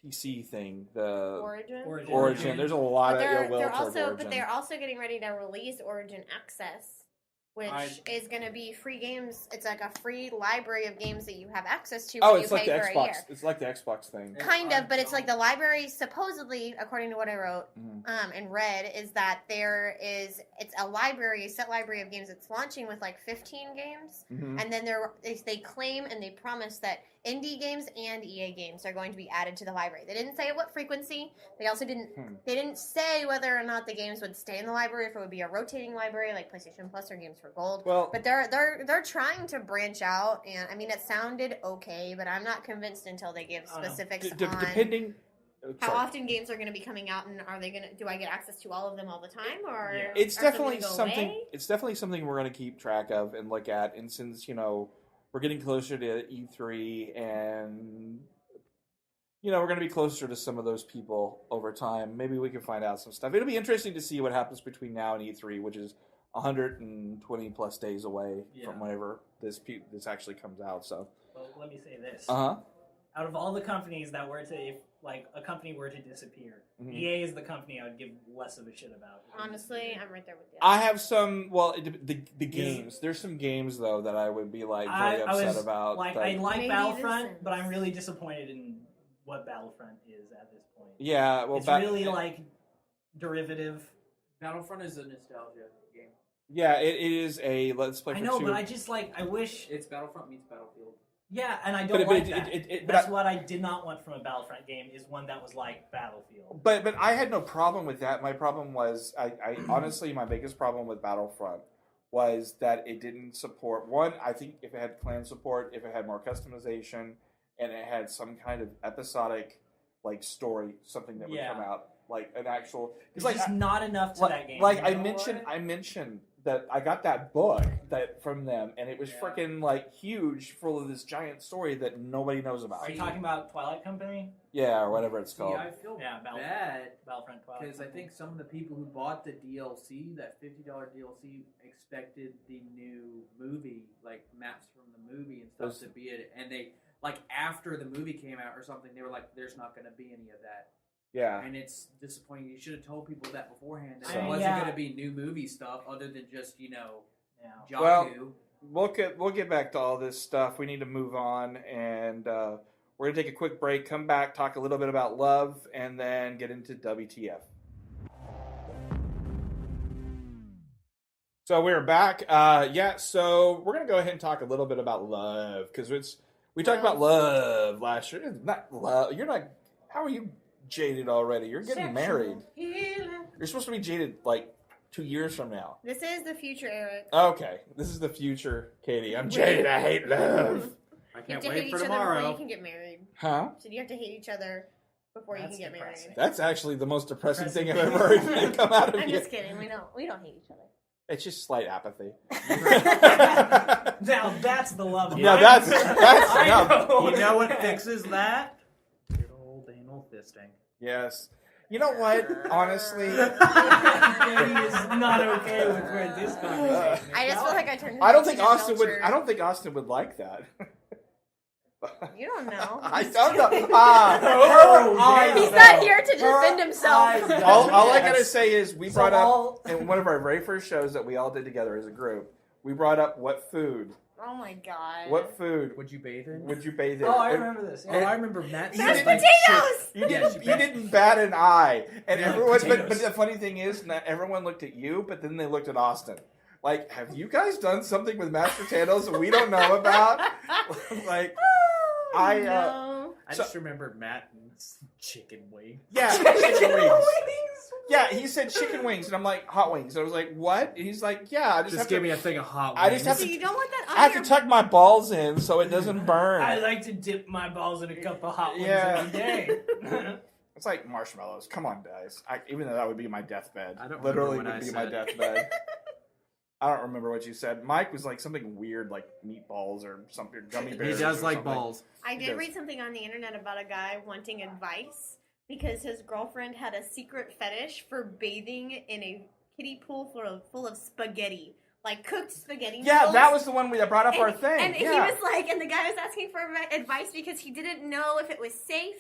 PC thing? The Origin. Origin. There's a lot But of ill will they're towards also, Origin. but they're also getting ready to release Origin Access which is going to be free games. It's like a free library of games that you have access to Oh, when it's you like pay the for a Xbox. year. It's like the Xbox thing. Kind of, but it's like the library, supposedly, according to what I wrote and read, is that it's a library, a set library of games. It's launching with like 15 games, and then they claim and they promise that indie games and EA games are going to be added to the library. They didn't say at what frequency. They also didn't say whether or not the games would stay in the library, if it would be a rotating library like PlayStation Plus or Games for Gold. Well, but they're trying to branch out, and I mean it sounded okay, but I'm not convinced until they give specifics on depending how often games are going to be coming out, and do I get access to all of them all the time, or it's are some definitely gonna go something. away? It's definitely something we're going to keep track of and look at. And since we're getting closer to E3, and we're going to be closer to some of those people over time, maybe we can find out some stuff. It'll be interesting to see what happens between now and E3, which is 120 plus days away from whenever this actually comes out. So, well, let me say this. Uh-huh. Out of all the companies that were to, if like a company were to disappear, EA is the company I would give less of a shit about. Honestly, I'm right there with you. I have some. Well, the games. There's some games though that I would be like very upset about. Like I like Battlefront, but I'm really disappointed in what Battlefront is at this point. Yeah, well, it's really like derivative. Battlefront is a nostalgia game. Yeah, it is a let's play. I for know, two. but I just I wish it's Battlefront meets Battlefield. Yeah, and I don't like that. That's what I did not want from a Battlefront game, is one that was like Battlefield. But I had no problem with that. My problem was, I honestly, my biggest problem with Battlefront was that it didn't support, one, I think if it had clan support, if it had more customization, and it had some kind of episodic, like, story, something that would come out, like an actual... It's like, just not enough to that game. Like, I mentioned that I got that book from them, and it was freaking like huge, full of this giant story that nobody knows about. Are you talking about Twilight Company? Yeah, or whatever it's called. I feel bad Battlefront Twilight because I think some of the people who bought the DLC, that $50 DLC, expected the new movie, like maps from the movie and stuff, to be it, and they like after the movie came out or something, they were like, "There's not going to be any of that." Yeah, and it's disappointing. You should have told people that beforehand. That it wasn't going to be new movie stuff, other than just Jakku. Well, we'll get back to all this stuff. We need to move on, and we're gonna take a quick break. Come back, talk a little bit about love, and then get into WTF. So we're back. So we're gonna go ahead and talk a little bit about love because we talked about love last year. It's not love. You're not. How are you? Jaded already. You're getting married. You're supposed to be jaded like 2 years from now. This is the future, Eric. Okay, this is the future, Katie. I'm jaded. I hate love. I can't wait for tomorrow. Before you can get married. Huh? So you have to hate each other before you can get married. That's actually the most depressing thing I've ever heard come out of I'm you. just kidding. We don't hate each other. It's just slight apathy. Now that's the love of No, life. that's no. You know what fixes that? Good old anal fisting. Yes. You know what? Honestly, Katie is not okay with where this conversation is. I just feel like I turned. I don't think Austin would like that. You don't know. I don't know. He's not here to defend himself. All I gotta say is we brought up in one of our very first shows that we all did together as a group. We brought up what food. Oh my god. What food would you bathe in? Oh, I remember this. Yeah. Oh, I remember Matt. Mashed potatoes. You didn't bat an eye, and everyone. But the funny thing is, not everyone looked at you, but then they looked at Austin. Like, have you guys done something with mashed potatoes that we don't know about? Like, No. I just remember Matt and chicken wings. Yeah, chicken wings. Yeah, he said chicken wings, and I'm like, hot wings. And I was like, what? And he's like, yeah, I just give me a thing of hot wings. I just have to. You don't want that. I have to tuck my balls in so it doesn't burn. I like to dip my balls in a cup of hot wings every day. It's like marshmallows. Come on, guys. Even though that would be my deathbed. I don't literally remember what would I be my said. deathbed. I don't remember what you said. Mike was like something weird, like meatballs or something, gummy He bears. does or like something. balls. I did read something on the internet about a guy wanting advice because his girlfriend had a secret fetish for bathing in a kiddie pool full of spaghetti, like cooked spaghetti. Yeah, noodles. that was the one that brought up our thing. And yeah. he was like, and the guy was asking for advice because he didn't know if it was safe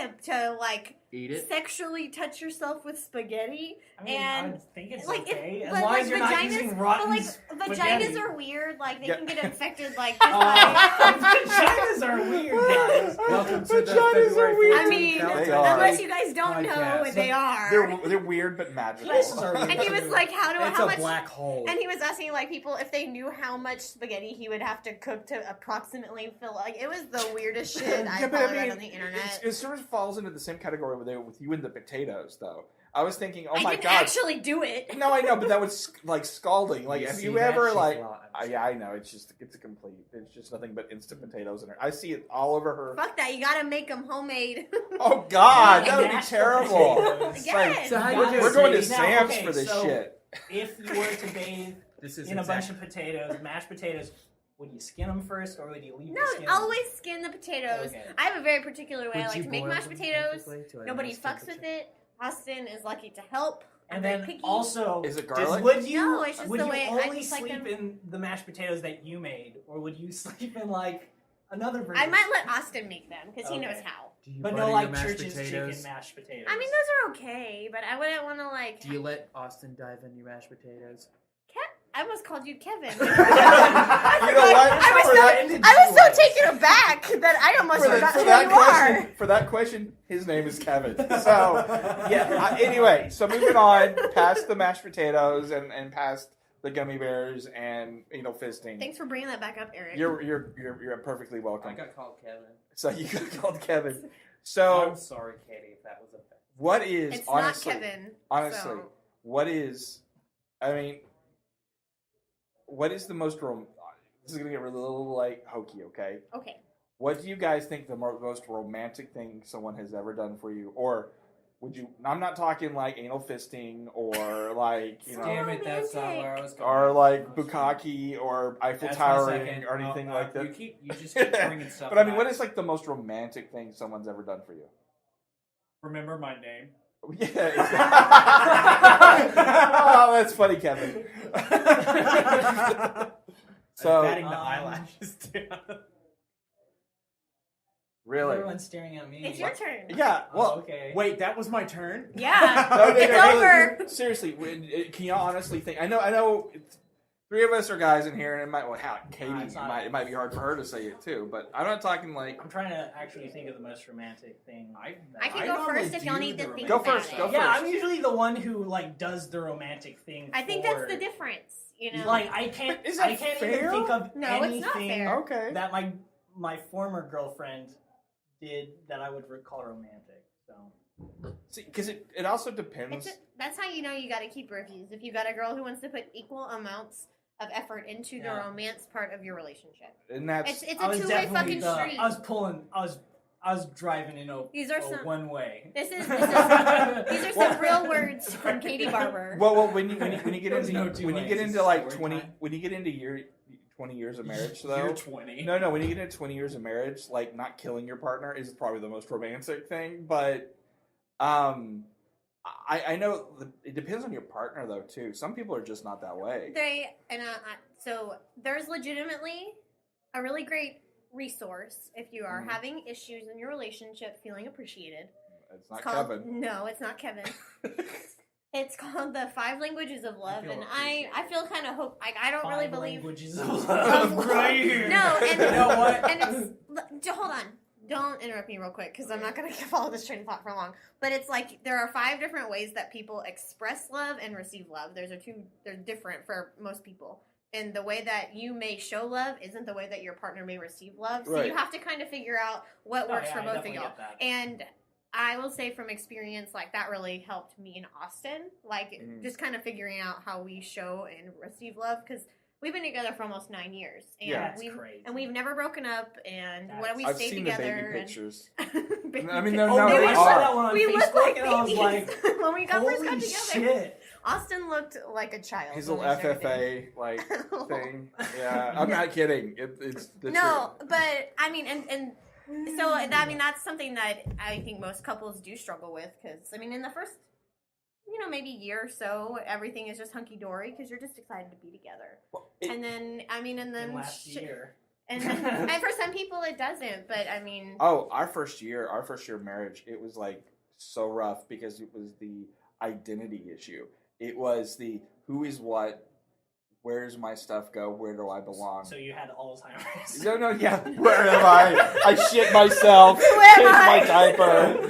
to like Eat it. sexually touch yourself with spaghetti. I mean, And I think it's like okay as but, long like, as you're not vaginas, using but rotten like spaghetti. vaginas are weird. Like they Yeah. can get infected. Like just by, Vaginas are weird, guys. Welcome to the Vaginas are February weird. 14th I mean, Valentine They are. unless you guys don't know, Podcast. they are. They're weird but magical. Penises are weird. And he was like, It's how a much? black hole. And he was asking like people if they knew how much spaghetti he would have to cook to approximately fill. Like it was the weirdest shit I Yeah, but found out on the internet. it sort of falls into the same category with you and the potatoes, though. I was thinking, oh I my didn't god. actually do it. No, I know, but that was like scalding. Like, have see you that ever shit like? a lot, I'm Yeah, I know. It's a complete. It's just nothing but instant potatoes in her. I see it all over her. Fuck that! You gotta make them homemade. Oh God, Yeah, that would be mashed terrible. potatoes. It's Yes. like, So how Now, do you we're going to now, Sam's okay, for this so shit. If you were to bathe This is in a bunch of potatoes, mashed potatoes, would you skin them first, or would you leave No, the skin? always skin the potatoes. Okay. I have a very particular way I Would like you to make boil mashed them potatoes. perfectly to a Nobody nice fucks with temperature? it. Austin is lucky to help. I'm And very then picky. also, Is it just- garlic? would you? No, it's just would the you way I only just like sleep them. in the mashed potatoes that you made, or would you sleep in like another version? I might let Austin make them because he knows Okay. how. Do you But butter no, your like mashed church's potatoes? chicken mashed potatoes. I mean, those are okay, but I wouldn't want to like. Do you let Austin dive in your mashed potatoes? I almost called you Kevin. You know what? I was so taken aback that I almost forgot who you are. For that question, his name is Kevin. So, yeah. Anyway, so moving on past the mashed potatoes and past the gummy bears and fisting. Thanks for bringing that back up, Eric. You're perfectly welcome. I got called Kevin. So you got called Kevin. So I'm sorry, Katy, if that was offensive. what is it's honestly? not Kevin. Honestly, so- what is? I mean, what is the most This is gonna get a little like hokey, okay? Okay. What do you guys think the most romantic thing someone has ever done for you? Or would you? I'm not talking like anal fisting or like Damn it, that's not where I was going. or like bukkake or Eiffel That's my Towering second. or anything No, like that. You just keep bringing stuff. But I mean, back. what is like the most romantic thing someone's ever done for you? Remember my name? Yeah. Oh, that's funny, Kevin. So Batting the eyelashes down. really, Everyone's staring at me. It's your turn. yeah. Well, okay. Wait, that was my turn? Yeah. no, It's really, over. Seriously, can you honestly think? I know. Three of us are guys in here, and it might. Well, Katy, Nah, it's not- it might be hard for her to say it too. But I'm not talking like. I'm trying to actually think of the most romantic thing. I can go first if y'all need to think Go about first, it. go first. Yeah, I'm usually the one who like does the romantic thing. I think that's the difference. You know. Like I can't. But is that I can't fair? even think of No, it's anything not fair. Okay. that my former girlfriend did that I would call romantic. So See, because it also depends. That's how you know you got to keep reviews. If you got a girl who wants to put equal amounts of effort into the Yeah. romance part of your relationship, And that's it's I a was two-way definitely fucking street. I was driving in a These are some- one way. This is these are some real words from Katy Barber. well when you get There's into no two when you ways. get It's into like story 20 time. when you get into your 20 years of marriage though. You're 20. No, when you get into 20 years of marriage, like not killing your partner is probably the most romantic thing. But I know it depends on your partner though too. Some people are just not that way. So there's legitimately a really great resource if you are Mhm. having issues in your relationship, feeling appreciated. It's not called, Kevin. No, it's not Kevin. It's called the 5 Languages of Love, feel and I feel kind of hope. Like I don't really Five believe. languages of love right here. No, and You know what? And hold on. Don't interrupt me real quick because I'm not going to follow this train of thought for long. But it's like there are 5 different ways that people express love and receive love. They're different for most people. And the way that you may show love isn't the way that your partner may receive love. So Right. you have to kind of figure out what Oh, works yeah, for I both of definitely y'all. get that. And I will say from experience, like that really helped me and Austin. Like Mhm. just kind of figuring out how we show and receive love because we've been together for almost 9 years. And Yeah. That's crazy. and we've never broken up, and That's- we I've stayed seen together. the baby pictures. And I mean, baby they're Oh, no, no, they I saw are. that one on we Facebook, looked like and I was babies like, when we got first got holy together. shit. Austin looked like a child. His when little we started FFA like thing. Yeah, I'm not kidding. It's the No, truth. but I mean, and so I mean that's something that I think most couples do struggle with because I mean in the first, maybe year or so, everything is just hunky dory because you're just excited to be together. Well, it- And then And last year. And and for some people it doesn't, but I mean, Oh, our first year of marriage, it was like so rough because it was the identity issue. It was the who is what, where does my stuff go, where do I belong? So you had Alzheimer's. No, yeah. Where am I? I shit myself. Who am Change I? my diaper.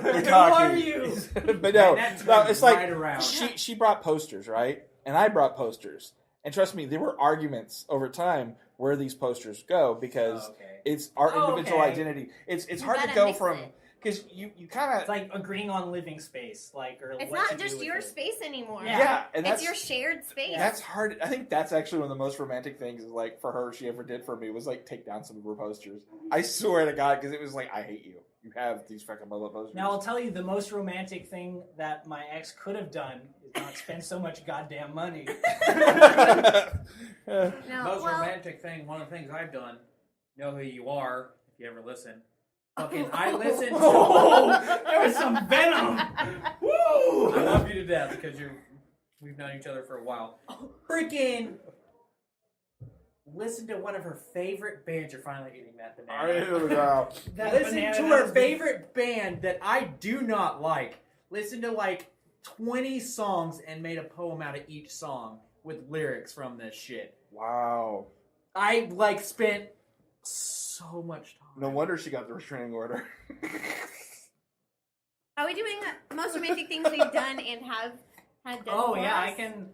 You're Who talking. are you? But no, And that no. turns It's like right around. she brought posters, right? And I brought posters. And trust me, there were arguments over time where these posters go because Okay. it's our individual Okay. identity. It's You hard to gotta go mix from it. because you kind of It's like agreeing on living space, or it's what not to do just with your it. space anymore. Yeah. and It's that's your shared space. that's hard. I think that's actually one of the most romantic things. Is like for her, she ever did for me was like take down some of her posters. I swear to God, because it was like I hate you. You have these fucking blah posters. Now I'll tell you the most romantic thing that my ex could have done is not spend so much goddamn money. No, Most well, romantic thing, one of the things I've done, know who you are, if you ever listen. Fucking, I listen to... Oh, there was some venom. Woo! I love you to death because we've known each other for a while. Freaking listen to one of her favorite bands. You're finally getting that banana. Listen banana to that her was favorite band that I do not like. Listen to like 20 songs and made a poem out of each song with lyrics from this shit. Wow. I like spent so much time. No wonder she got the restraining order. are we doing the most romantic things we've done and have had done? Oh for yeah, us? I can.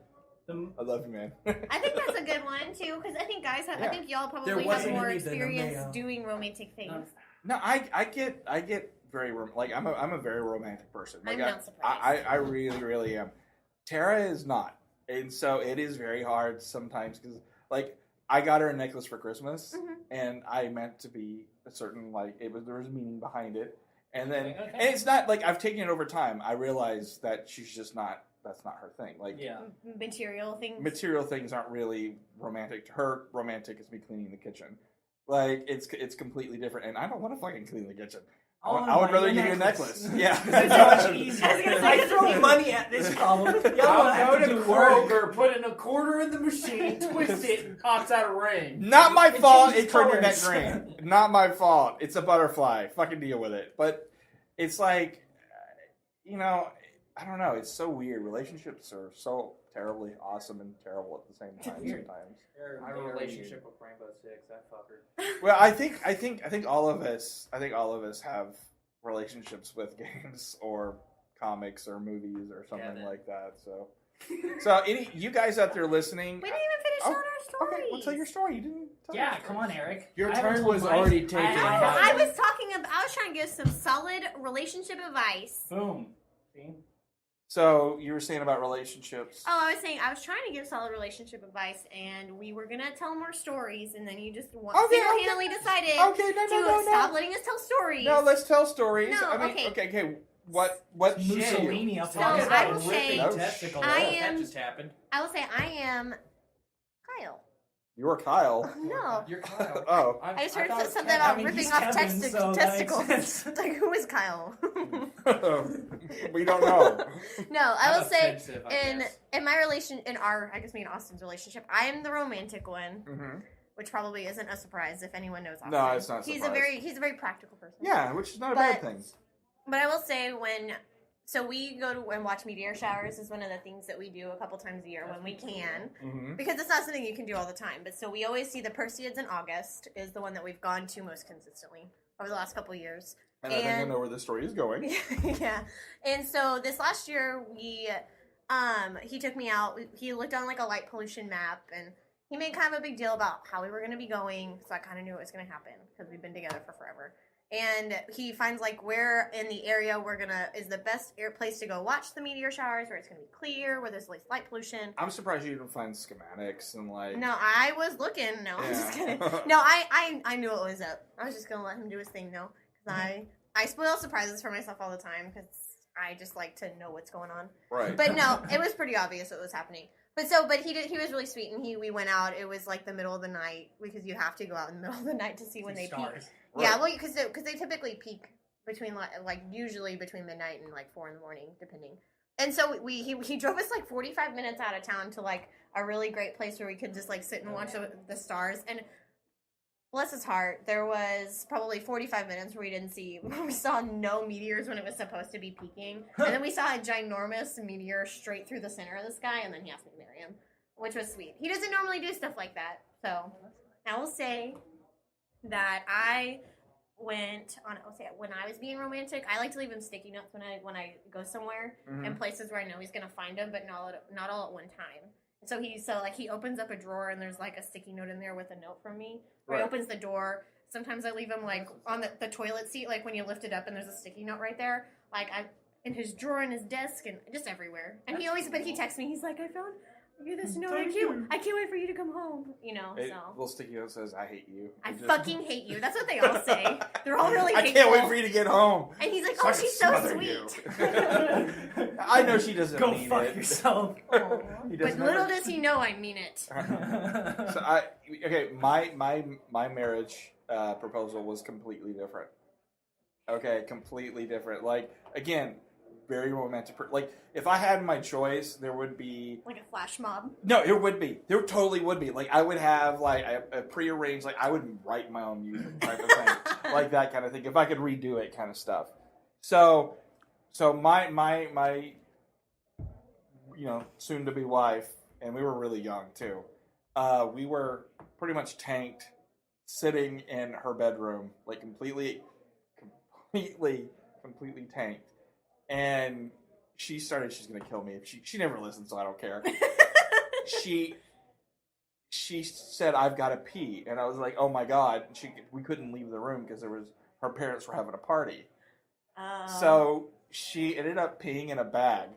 I love you, man. I think that's a good one too, because I think guys have. I Yeah. think y'all There probably have wasn't more any than a experience male. doing romantic things. No, I get very like I'm a very romantic person. Like I'm not surprised. I really am. Tara is not, and so it is very hard sometimes because like I got her a necklace for Christmas, Mhm. and I meant to be a certain like there was meaning behind it, and then Okay. and it's not like I've taken it over time. I realized that she's just not. That's not her thing. Like Yeah. Material things. material things aren't really romantic to her. Romantic is me cleaning the kitchen. Like it's completely different, and I don't want to fucking clean the kitchen. I would rather give you a necklace. Yeah, It's so much easier. I was gonna say, I throw money at this problem. Y'all don't I'll have go to to do work. Kroger, put in a quarter in the machine, twist it, and pops out a ring. Not my It fault. changes It turned your neck colors. green. Not my fault. It's a butterfly. Fucking deal with it. But it's like, I don't know. It's so weird. Relationships are so terribly awesome and terrible at the same time sometimes. I have a relationship with Rainbow Six. That fucker. Well, I think all of us have relationships with games or comics or movies or something that. like that. So any you guys out there listening? We didn't even finish telling our stories. Okay, well, tell your story. You didn't. Tell Yeah, your story. come on, Eric. Your I haven't turn told was mine. already taken. I was talking about. I was trying to give some solid relationship advice. Boom. See? So you were saying about relationships. Oh, I was trying to give solid relationship advice, and we were gonna tell more stories, and then you just single-handedly decided Okay, no. stop letting us tell stories. No, let's tell stories. No, I mean, okay. okay. What? Mussolini up So on his I will own. say- No, testicle. I That am- just happened. I will say I am Kyle. You're Kyle. No, You're Kyle. Oh. I just heard thought- something I about mean, ripping he's off Kevin, so that makes testicles. sense. It's like, who is Kyle? We don't know. No, I I'm will say offensive, I guess. in my relation, I guess me and Austin's relationship, I am the romantic one, Mm-hmm. which probably isn't a surprise if anyone knows Austin. No, it's not a He's surprise. he's a very practical person. Yeah, which is not a bad But- thing. But I will say so we go to and watch meteor showers is one of the things that we do a couple times a year when we can. Mm-hmm. Because it's not something you can do all the time. But so we always see the Perseids in August is the one that we've gone to most consistently over the last couple years. And I think I know where this story is going. Yeah. And so this last year he took me out. He looked on like a light pollution map and he made kind of a big deal about how we were going to be going. So I kind of knew it was going to happen because we've been together for forever. And he finds like where in the area is the best place to go watch the meteor showers, where it's going to be clear, where there's least light pollution. I'm surprised you didn't find schematics and like. No, I was looking. No, I'm just Yeah. kidding. No, I knew it was up. I was just going to let him do his thing, though. Because I spoil surprises for myself all the time, because I just like to know what's going on. Right. But no, it was pretty obvious what was happening. But he was really sweet, and we went out. It was like the middle of the night, because you have to go out in the middle of the night to see when they peak. Stars. Yeah, well, because they typically peak between like usually between midnight and like 4 a.m, depending. And so he drove us like 45 minutes out of town to like a really great place where we could just like sit and watch the stars. And bless his heart, there was probably 45 minutes where we saw no meteors when it was supposed to be peaking. And then we saw a ginormous meteor straight through the center of the sky, and then he asked me to marry him, which was sweet. He doesn't normally do stuff like that. So I will say that when I was being romantic, I like to leave him sticky notes when I go somewhere in places where I know he's gonna find them, but not all at one time. So he opens up a drawer and there's like a sticky note in there with a note from me. Or he opens the door. Sometimes I leave him like on the toilet seat, like when you lift it up and there's a sticky note right there. Like in his drawer in his desk and just everywhere. And he texts me. He's like, I found you this note. I can't wait for you to come home. You know. Little sticky note says, "I hate you." I fucking hate you. That's what they all say. They're all really hateful. I can't wait for you to get home. And he's like, "Oh, she's so sweet." I know she doesn't Go mean fuck it. yourself. But little does he know I mean it. My marriage proposal was completely different. Okay, completely different. Like, again, very romantic. Like, if I had my choice, there would be like a flash mob. No, it would be. There totally would be. Like, I would have like a prearranged. Like, I would write my own music type of thing, like that kind of thing. If I could redo it, kind of stuff. So my soon to be wife, and we were really young too. We were pretty much tanked, sitting in her bedroom, like completely tanked. And she's going to kill me. She never listens, so I don't care. She said, "I've got to pee," and I was like, "Oh my god!" We couldn't leave the room because her parents were having a party. So she ended up peeing in a bag,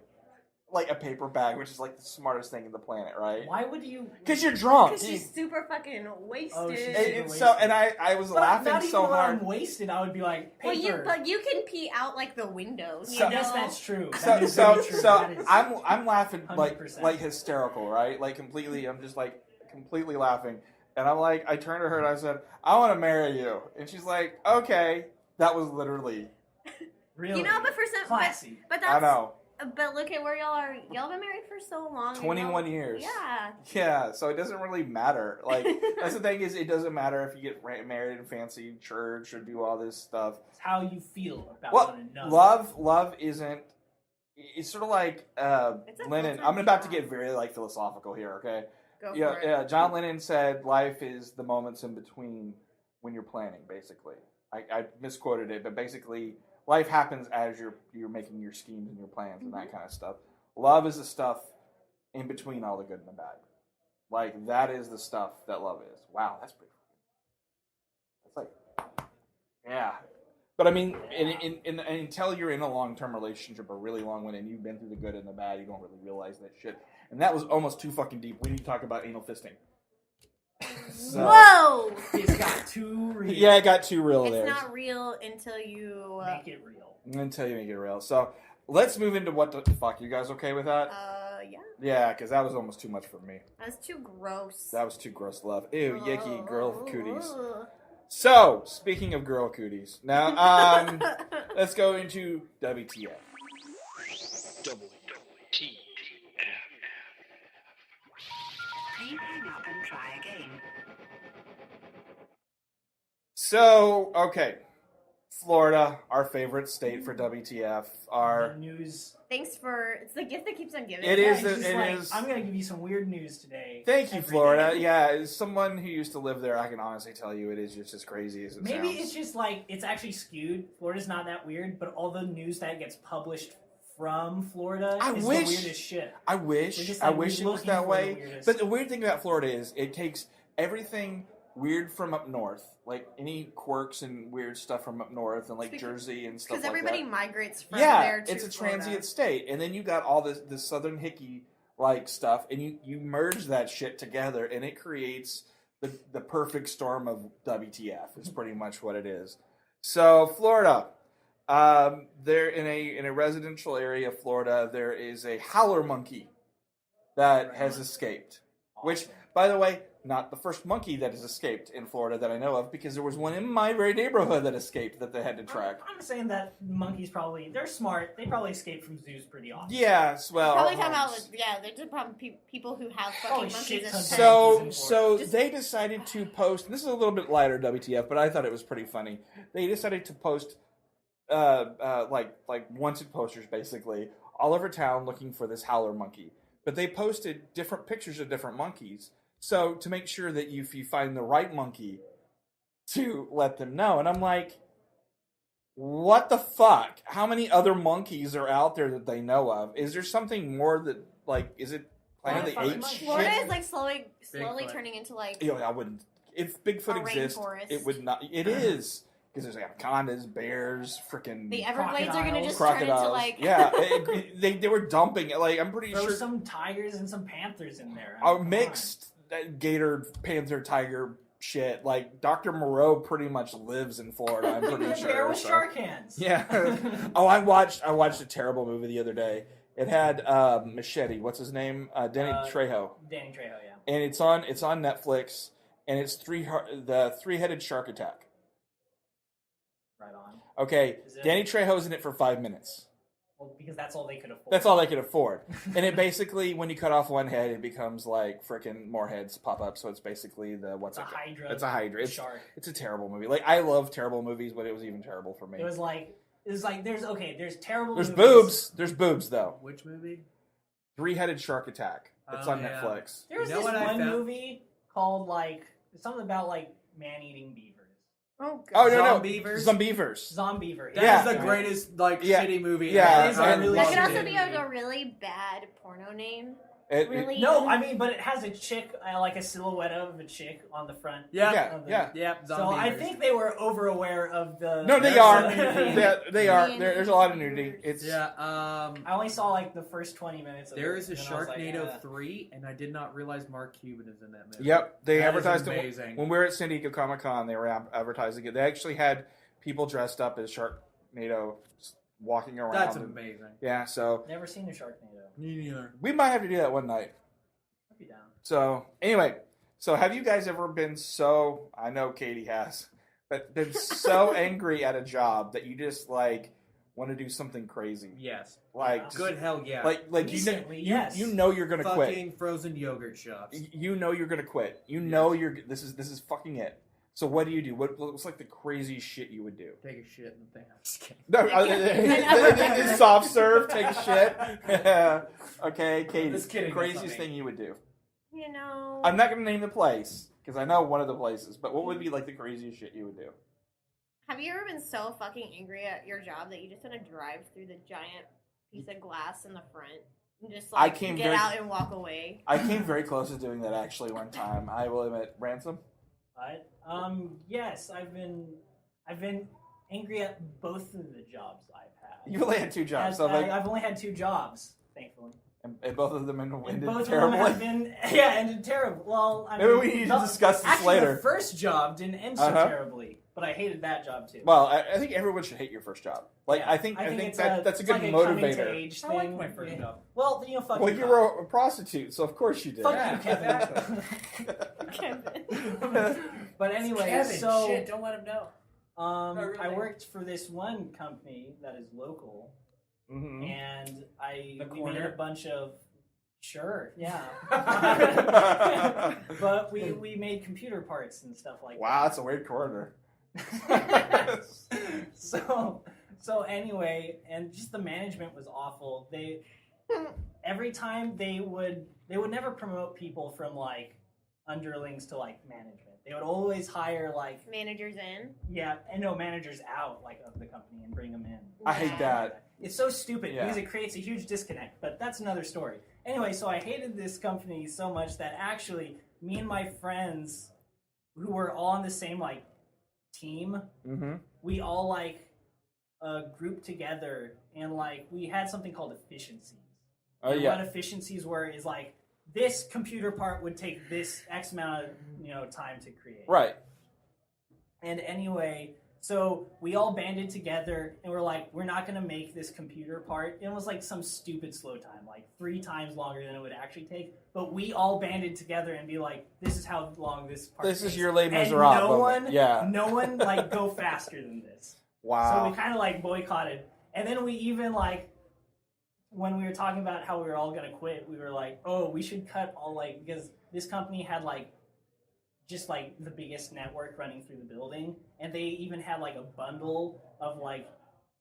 like a paper bag, which is like the smartest thing in the planet, right? Why would you? Because you're drunk. Because she's super fucking wasted. Oh, she's I was laughing so hard. I'm wasted. I would be like, paper. But you can pee out like the windows. I guess that's true. I'm laughing 100%. like hysterical, right? Like completely. I'm just like completely laughing, and I'm like, I turned to her and I said, "I want to marry you," and she's like, "Okay." That was literally. Really? But for some, classy. But that's. I know. But look at where y'all are. Y'all been married for so long. 21 years. Yeah. Yeah, so it doesn't really matter. Like, that's the thing is, it doesn't matter if you get married in fancy church or do all this stuff. It's how you feel about one another. Love isn't. It's sort of like Lennon. I'm about to get very like philosophical here. Okay. Go for it. Yeah. John Lennon said, "Life is the moments in between when you're planning." Basically, I misquoted it, but basically. Life happens as you're making your schemes and your plans and that kind of stuff. Love is the stuff in between all the good and the bad. Like, that is the stuff that love is. Wow, that's pretty. It's like, yeah. But I mean, until you're in a long-term relationship, a really long one, and you've been through the good and the bad, you don't really realize that shit. And that was almost too fucking deep. We need to talk about anal fisting. Whoa! It's got too real. Yeah, it got too real there. It's not real until you make it real. Until you make it real. So let's move into what the fuck. You guys okay with that? Yeah. Yeah, because that was almost too much for me. That's too gross. That was too gross, love. Ew, yicky, girl cooties. So, speaking of girl cooties, now let's go into WTF. Please hang up and try again. So, okay. Florida, our favorite state for WTF. The news. Thanks for... It's the gift that keeps on giving. It is. I'm going to give you some weird news today. Thank you, Florida. Yeah, as someone who used to live there, I can honestly tell you it is just as crazy as it sounds. Maybe it's just like, it's actually skewed. Florida's not that weird, but all the news that gets published from Florida is the weirdest shit. I wish it was that way. But the weird thing about Florida is it takes everything weird from up north, like any quirks and weird stuff from up north, and like Jersey and stuff like that. Because everybody migrates from there to it's a Florida. transient state, and then you got all this southern hickey like stuff, and you merge that shit together, and it creates the perfect storm of WTF. It's pretty much what it is. So Florida, there in a residential area of Florida, there is a howler monkey that has escaped. Which, by the way, not the first monkey that has escaped in Florida that I know of, because there was one in my very neighborhood that escaped that they had to track. I'm saying that monkeys they're smart. They probably escape from zoos pretty often. Yes, well. Probably talking about they're just probably people who have fucking monkeys shit as tons pets. of So Just- they decided to post. This is a little bit lighter WTF, but I thought it was pretty funny. They decided to post, like wanted posters basically all over town looking for this howler monkey. But they posted different pictures of different monkeys. So to make sure that if you find the right monkey, to let them know. And I'm like, what the fuck? How many other monkeys are out there that they know of? Is there something more that, like, is it Planet of the Apes shit? Florida is like slowly Bigfoot. turning into like You know, I wouldn't. If Bigfoot A exists, rainforest. it would not. It is because there's anacondas, bears, freaking the Everglades are going to just crocodiles. turn into like Yeah, they were dumping it. Like I'm pretty Throw sure some tigers and some panthers in there. a mixed gator, panther, tiger shit. Like Dr. Moreau pretty much lives in Florida. I'm pretty Bear sure. with so. shark hands. Yeah. Oh, I watched a terrible movie the other day. It had Machete. What's his name? Danny Trejo. Danny Trejo, yeah. And it's on Netflix. And it's the three-headed shark attack. Right on. Okay, Is it- Danny Trejo's in it for 5 minutes. Well, because that's all they could afford. That's all they could afford. And it basically, when you cut off one head, it becomes like frickin' more heads pop up. So it's basically It's a hydra. It's a hydra. It's, shark. it's a terrible movie. Like I love terrible movies, but it was even terrible for me. It was like there's terrible. There's movies. boobs. There's boobs though. Which movie? Three-headed shark attack. It's Oh, on yeah. Netflix. There was You know this what I one found? movie called like something about like man-eating beavers. oh Oh god. no, Zombievers? Zombievers. Zombiever. That Yeah. is the greatest shitty movie. Yeah, ever. it's I a really That could loved also it. be a really bad porno name. Really? No, I mean, but it has a chick, like a silhouette of a chick on the front. Yeah, Yeah, yeah. yeah. So I think they were over aware of the. No, they There's are. some nudity. They are. There's a lot of nudity. It's Yeah. I only saw like the first 20 minutes. Of There it, is a and I was like, Sharknado 3, and I did not realize Mark Cuban is in that movie. Yep, they That is advertised it amazing. when we were at San Diego Comic Con. They were advertising it. They actually had people dressed up as Sharknado walking around. That's and- amazing. Yeah, so Never seen a Sharknado. Me neither. we might have to do that one night. I'd be down. So anyway, so have you guys ever been so? I know Katie has, but been so angry at a job that you just like want to do something crazy, Yes. like Good hell yeah. like Recently, yes. you know you're gonna quit. Fucking frozen yogurt shops. You know you're gonna quit. You know this is fucking it. So what do you do? What's like the craziest shit you would do? Take a shit and thing. I'm just kidding. No, soft serve, take a shit. Okay, Katie. Just kidding, that's Craziest not me. thing you would do. You know. I'm not gonna name the place because I know one of the places. But what would be like the craziest shit you would do? Have you ever been so fucking angry at your job that you just want to drive through the giant piece of glass in the front and just I like came get very- out and walk away? I came very close to doing that actually one time. I will admit, Ransom. But yes, I've been angry at both of the jobs I've had. You only had two jobs, so like, I've only had 2 jobs, thankfully. and both of them And ended both of them terribly. have been ended terrible. Well, I Maybe mean, we need to no, discuss this actually, later. The first job didn't end so Uh-huh. terribly, but I hated that job too. Well, I think everyone should hate your first job. Like, Yeah, I think it's that's a it's good like a coming to motivator. age I liked thing. my first Yeah. job. Well, fuck Well, you, you were a prostitute, so of course you did. Fuck Yeah. you, Kevin. Kevin. But anyway, Kevin, so shit, don't let him know. I really. worked for this one company that is local, Mhm. and The we made corner? a bunch of yeah, but we made computer parts and stuff like Wow, that's a weird corner. that. so anyway, and just the management was awful. They every time they would never promote people from like underlings to like management. They would always hire like Managers in. managers out like of the company and bring them in. I hate that. It's so stupid Yeah. because it creates a huge disconnect, but that's another story. Anyway, so I hated this company so much that actually me and my friends who were all on the same like team, Mm-hmm. we all like grouped together and like we had something called efficiencies. Oh And yeah. what efficiencies were is like this computer part would take this X amount of time to create. Right. And anyway, So we all banded together and we're like, we're not going to make this computer part. It was like some stupid slow time, like 3 times longer than it would actually take. But we all banded together and be like, this is how long this part This takes. is your Les And Miserables. no one like go faster than this. Wow. So we kind of like boycotted. And then we even like, when we were talking about how we were all going to quit, we were like, oh, we should cut all like, because this company had like, just like the biggest network running through the building, and they even had like a bundle of like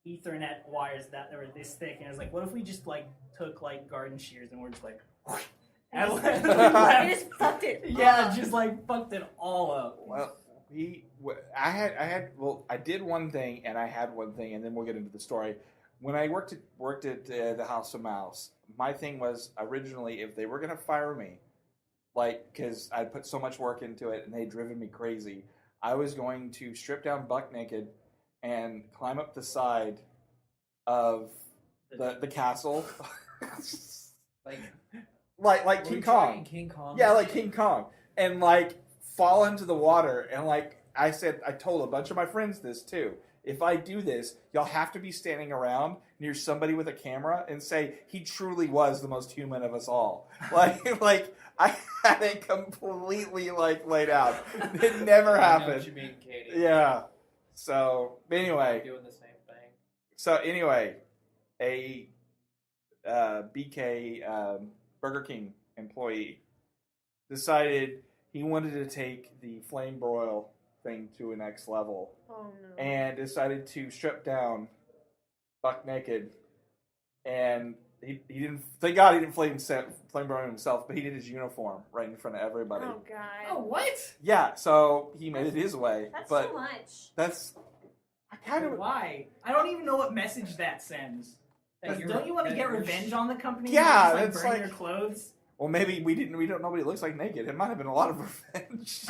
Ethernet wires that were this thick, and it was like, what if we just like took like garden shears and we're just like, and I just fucked it. yeah, up. just like fucked it all up. Well, I did one thing, and I had one thing, and then we'll get into the story. When I worked at the House of Mouse, my thing was originally if they were going to fire me, like, because I put so much work into it and they'd driven me crazy, I was going to strip down buck naked and climb up the side of the castle. like King Kong. King Kong. Yeah, like King Kong. And, like, fall into the water. And, like, I told a bunch of my friends this, too. If I do this, y'all have to be standing around near somebody with a camera and say, he truly was the most human of us all. Like I had it completely, like, laid out. It never I know happened. what you mean, Katy. Yeah. So, anyway. Doing the same thing. So, anyway, a BK Burger King employee decided he wanted to take the flame broil thing to a next level. Oh no. And decided to strip down buck naked. And he didn't, thank God he didn't flame broil himself, but he did his uniform right in front of everybody. Oh god. Oh, what? Yeah, so he made it his way. That's but too much. that's, I kind of, Why? I don't even know what message that sends. Like, don't you want to get revenge on the company? Yeah, and it's just, burn like- your clothes. well, maybe we don't know what he looks like naked. It might have been a lot of revenge.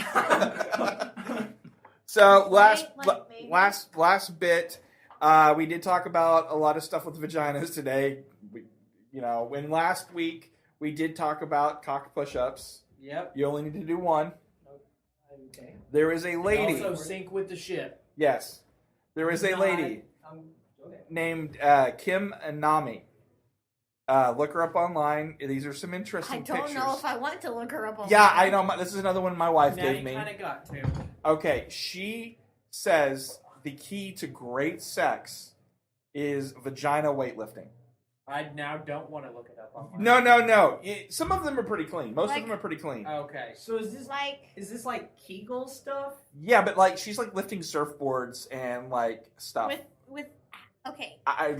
So Maybe. last bit, we did talk about a lot of stuff with vaginas today. When last week we did talk about cock push-ups. Yep. You only need to do one. Okay. There is a lady. Also sync with the ship. Yes, there is a lady Okay. named Kim Anami. Look her up online. These are some interesting I don't pictures. know if I want to look her up on. Yeah, I know. This is another one my wife Now gave you me. kind of got to. Okay, she says the key to great sex is vagina weightlifting. I now don't want to look it up online. No. Some of them are pretty clean. Most Like- of them are pretty clean. Okay. So is this Like Kegel stuff? Yeah, but like she's like lifting surfboards and like stuff. with okay. I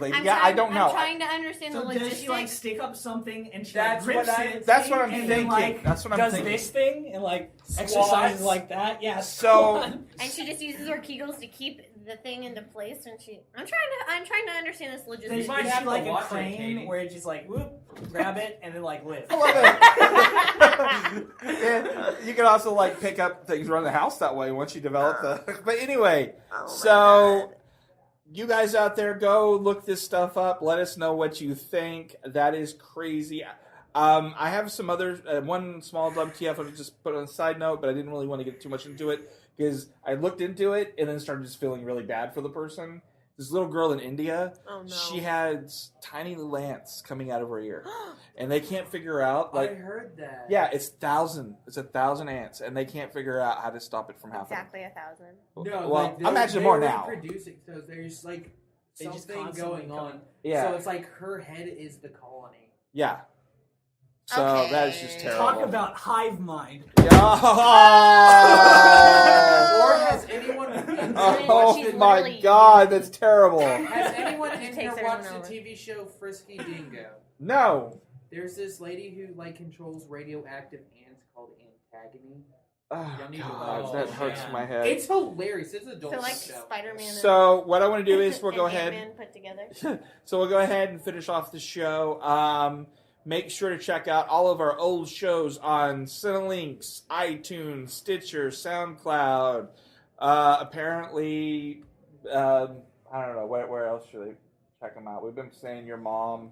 don't know. I'm trying to understand So the does logistics. she like stick up something and she That's like, grips what I- it? That's what I'm and thinking. Then, like, That's what I'm does thinking. this thing and like Squats. exercises like that? Yeah. So- squats. And she just uses her Kegels to keep the thing into place. And I'm trying to understand this Then logistics. she might might have have to like a watch it, crane Katie. where it just like whoop, grab it and then like lift. I love it. And you can also like pick up things around the house that way once you develop the. But anyway, so you guys out there, go look this stuff up. Let us know what you think. That is crazy. I have some other one small WTF I just put on a side note, but I didn't really want to get too much into it because I looked into it and then started just feeling really bad for the person. This little girl in India, Oh no. she has tiny little ants coming out of her ear, and they can't figure out I like. heard that. Yeah, it's 1,000 ants, and they can't figure out how to stop it from happening. Exactly 1,000. No, Well, like, I imagine more they're now. Reproducing, so there's like They just something constantly going on. Yeah. So it's like her head is the colony. Yeah. So Okay. that is just terrible. Talk about hive mind. Or has anyone Oh She's my literally- God, that's terrible. has anyone in Takes here everyone watched the over. TV show Frisky Dingo? No. There's this lady who like controls radioactive ants called Antagony. Oh, Y'all need to God, watch that it. hurts Yeah. my head. It's hilarious. It's an adult So like show. Spider-Man. So what I want to do is we'll and go ahead. Ant-Man put together. So we'll go ahead and finish off the show. Make sure to check out all of our old shows on Cinelinks, iTunes, Stitcher, SoundCloud. Apparently, I don't know where else should they check them out. We've been saying Your Mom,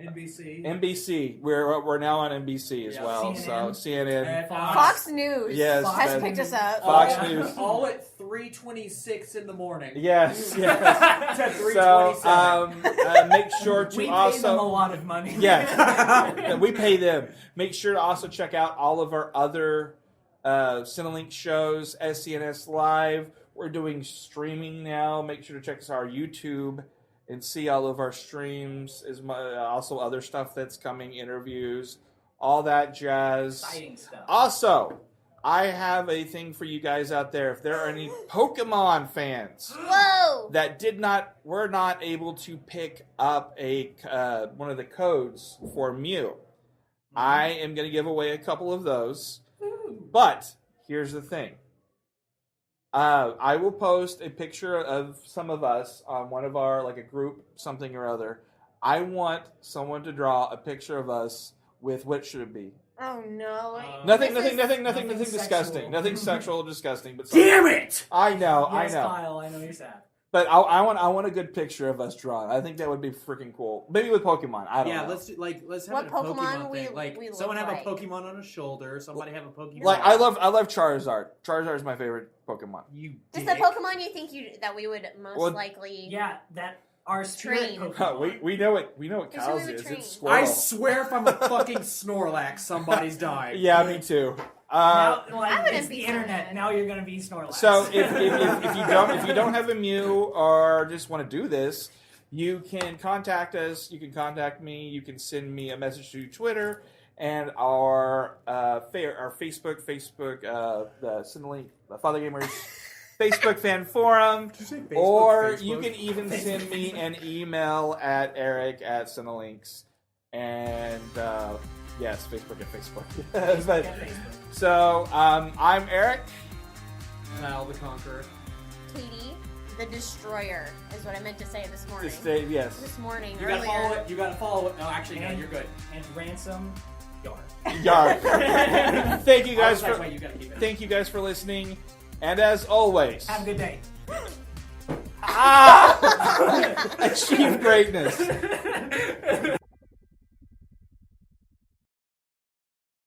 NBC. NBC. We're now on NBC as Yeah. well. CNN. So CNN, And Fox News Yes, has that- picked us up. Fox all, News. all at 3:26 in the morning. Yes. To 3:27. So make sure to We also pay them a lot of money. Yes, we pay them. Make sure to also check out all of our other Cinelink shows, SCNS Live. We're doing streaming now. Make sure to check us out our YouTube and see all of our streams. Also other stuff that's coming, interviews, all that jazz. Exciting stuff. Also, I have a thing for you guys out there. If there are any Pokemon fans Whoa! that were not able to pick up one of the codes for Mew, I am going to give away a couple of those. But here's the thing. I will post a picture of some of us on one of our, like a group, something or other. I want someone to draw a picture of us with what should it be? Oh no! Nothing nothing disgusting. sexual. Nothing sexual or disgusting. But Damn it! I know, Yes, I know. Kyle, I know you're sad. But I want a good picture of us drawn. I think that would be freaking cool. Maybe with Pokemon. I don't know. let's have What a Pokemon Pokemon we- thing. Like we look someone have like. a Pokemon on a shoulder. Somebody have a Pokemon. Like I love Charizard. Charizard is my favorite Pokemon. You. Just dick. the Pokemon you think that we would most Well, likely. Yeah, that our spirit Train. Pokemon. we know what Who's who Kyle's we would is. train? It's Squirtle. I swear if I'm a fucking Snorlax, somebody's dying. Yeah, me too. Now, I like, wouldn't it's be the so internet. mad. Now you're gonna be Snorlax. So if you don't have a Mew or just want to do this, you can contact us. You can contact me. You can send me a message through Twitter and our Facebook, the Cinelink, the Fathergamers Facebook fan forum, Did you say Facebook, or Facebook? you can even send me an email at Eric@Cinelinks, and yes, Facebook and Facebook. But, so I'm Eric. Kyle the Conqueror. Katy, the Destroyer, is what I meant to say this morning. Yes. This morning, You earlier. gotta follow it. You gotta follow it. No, actually, no, And- you're good. And Ransom, Yard. Yarp. Thank you I guys was like, for wait, you gotta keep it. thank you guys for listening, and as always, Have a good day. achieve greatness.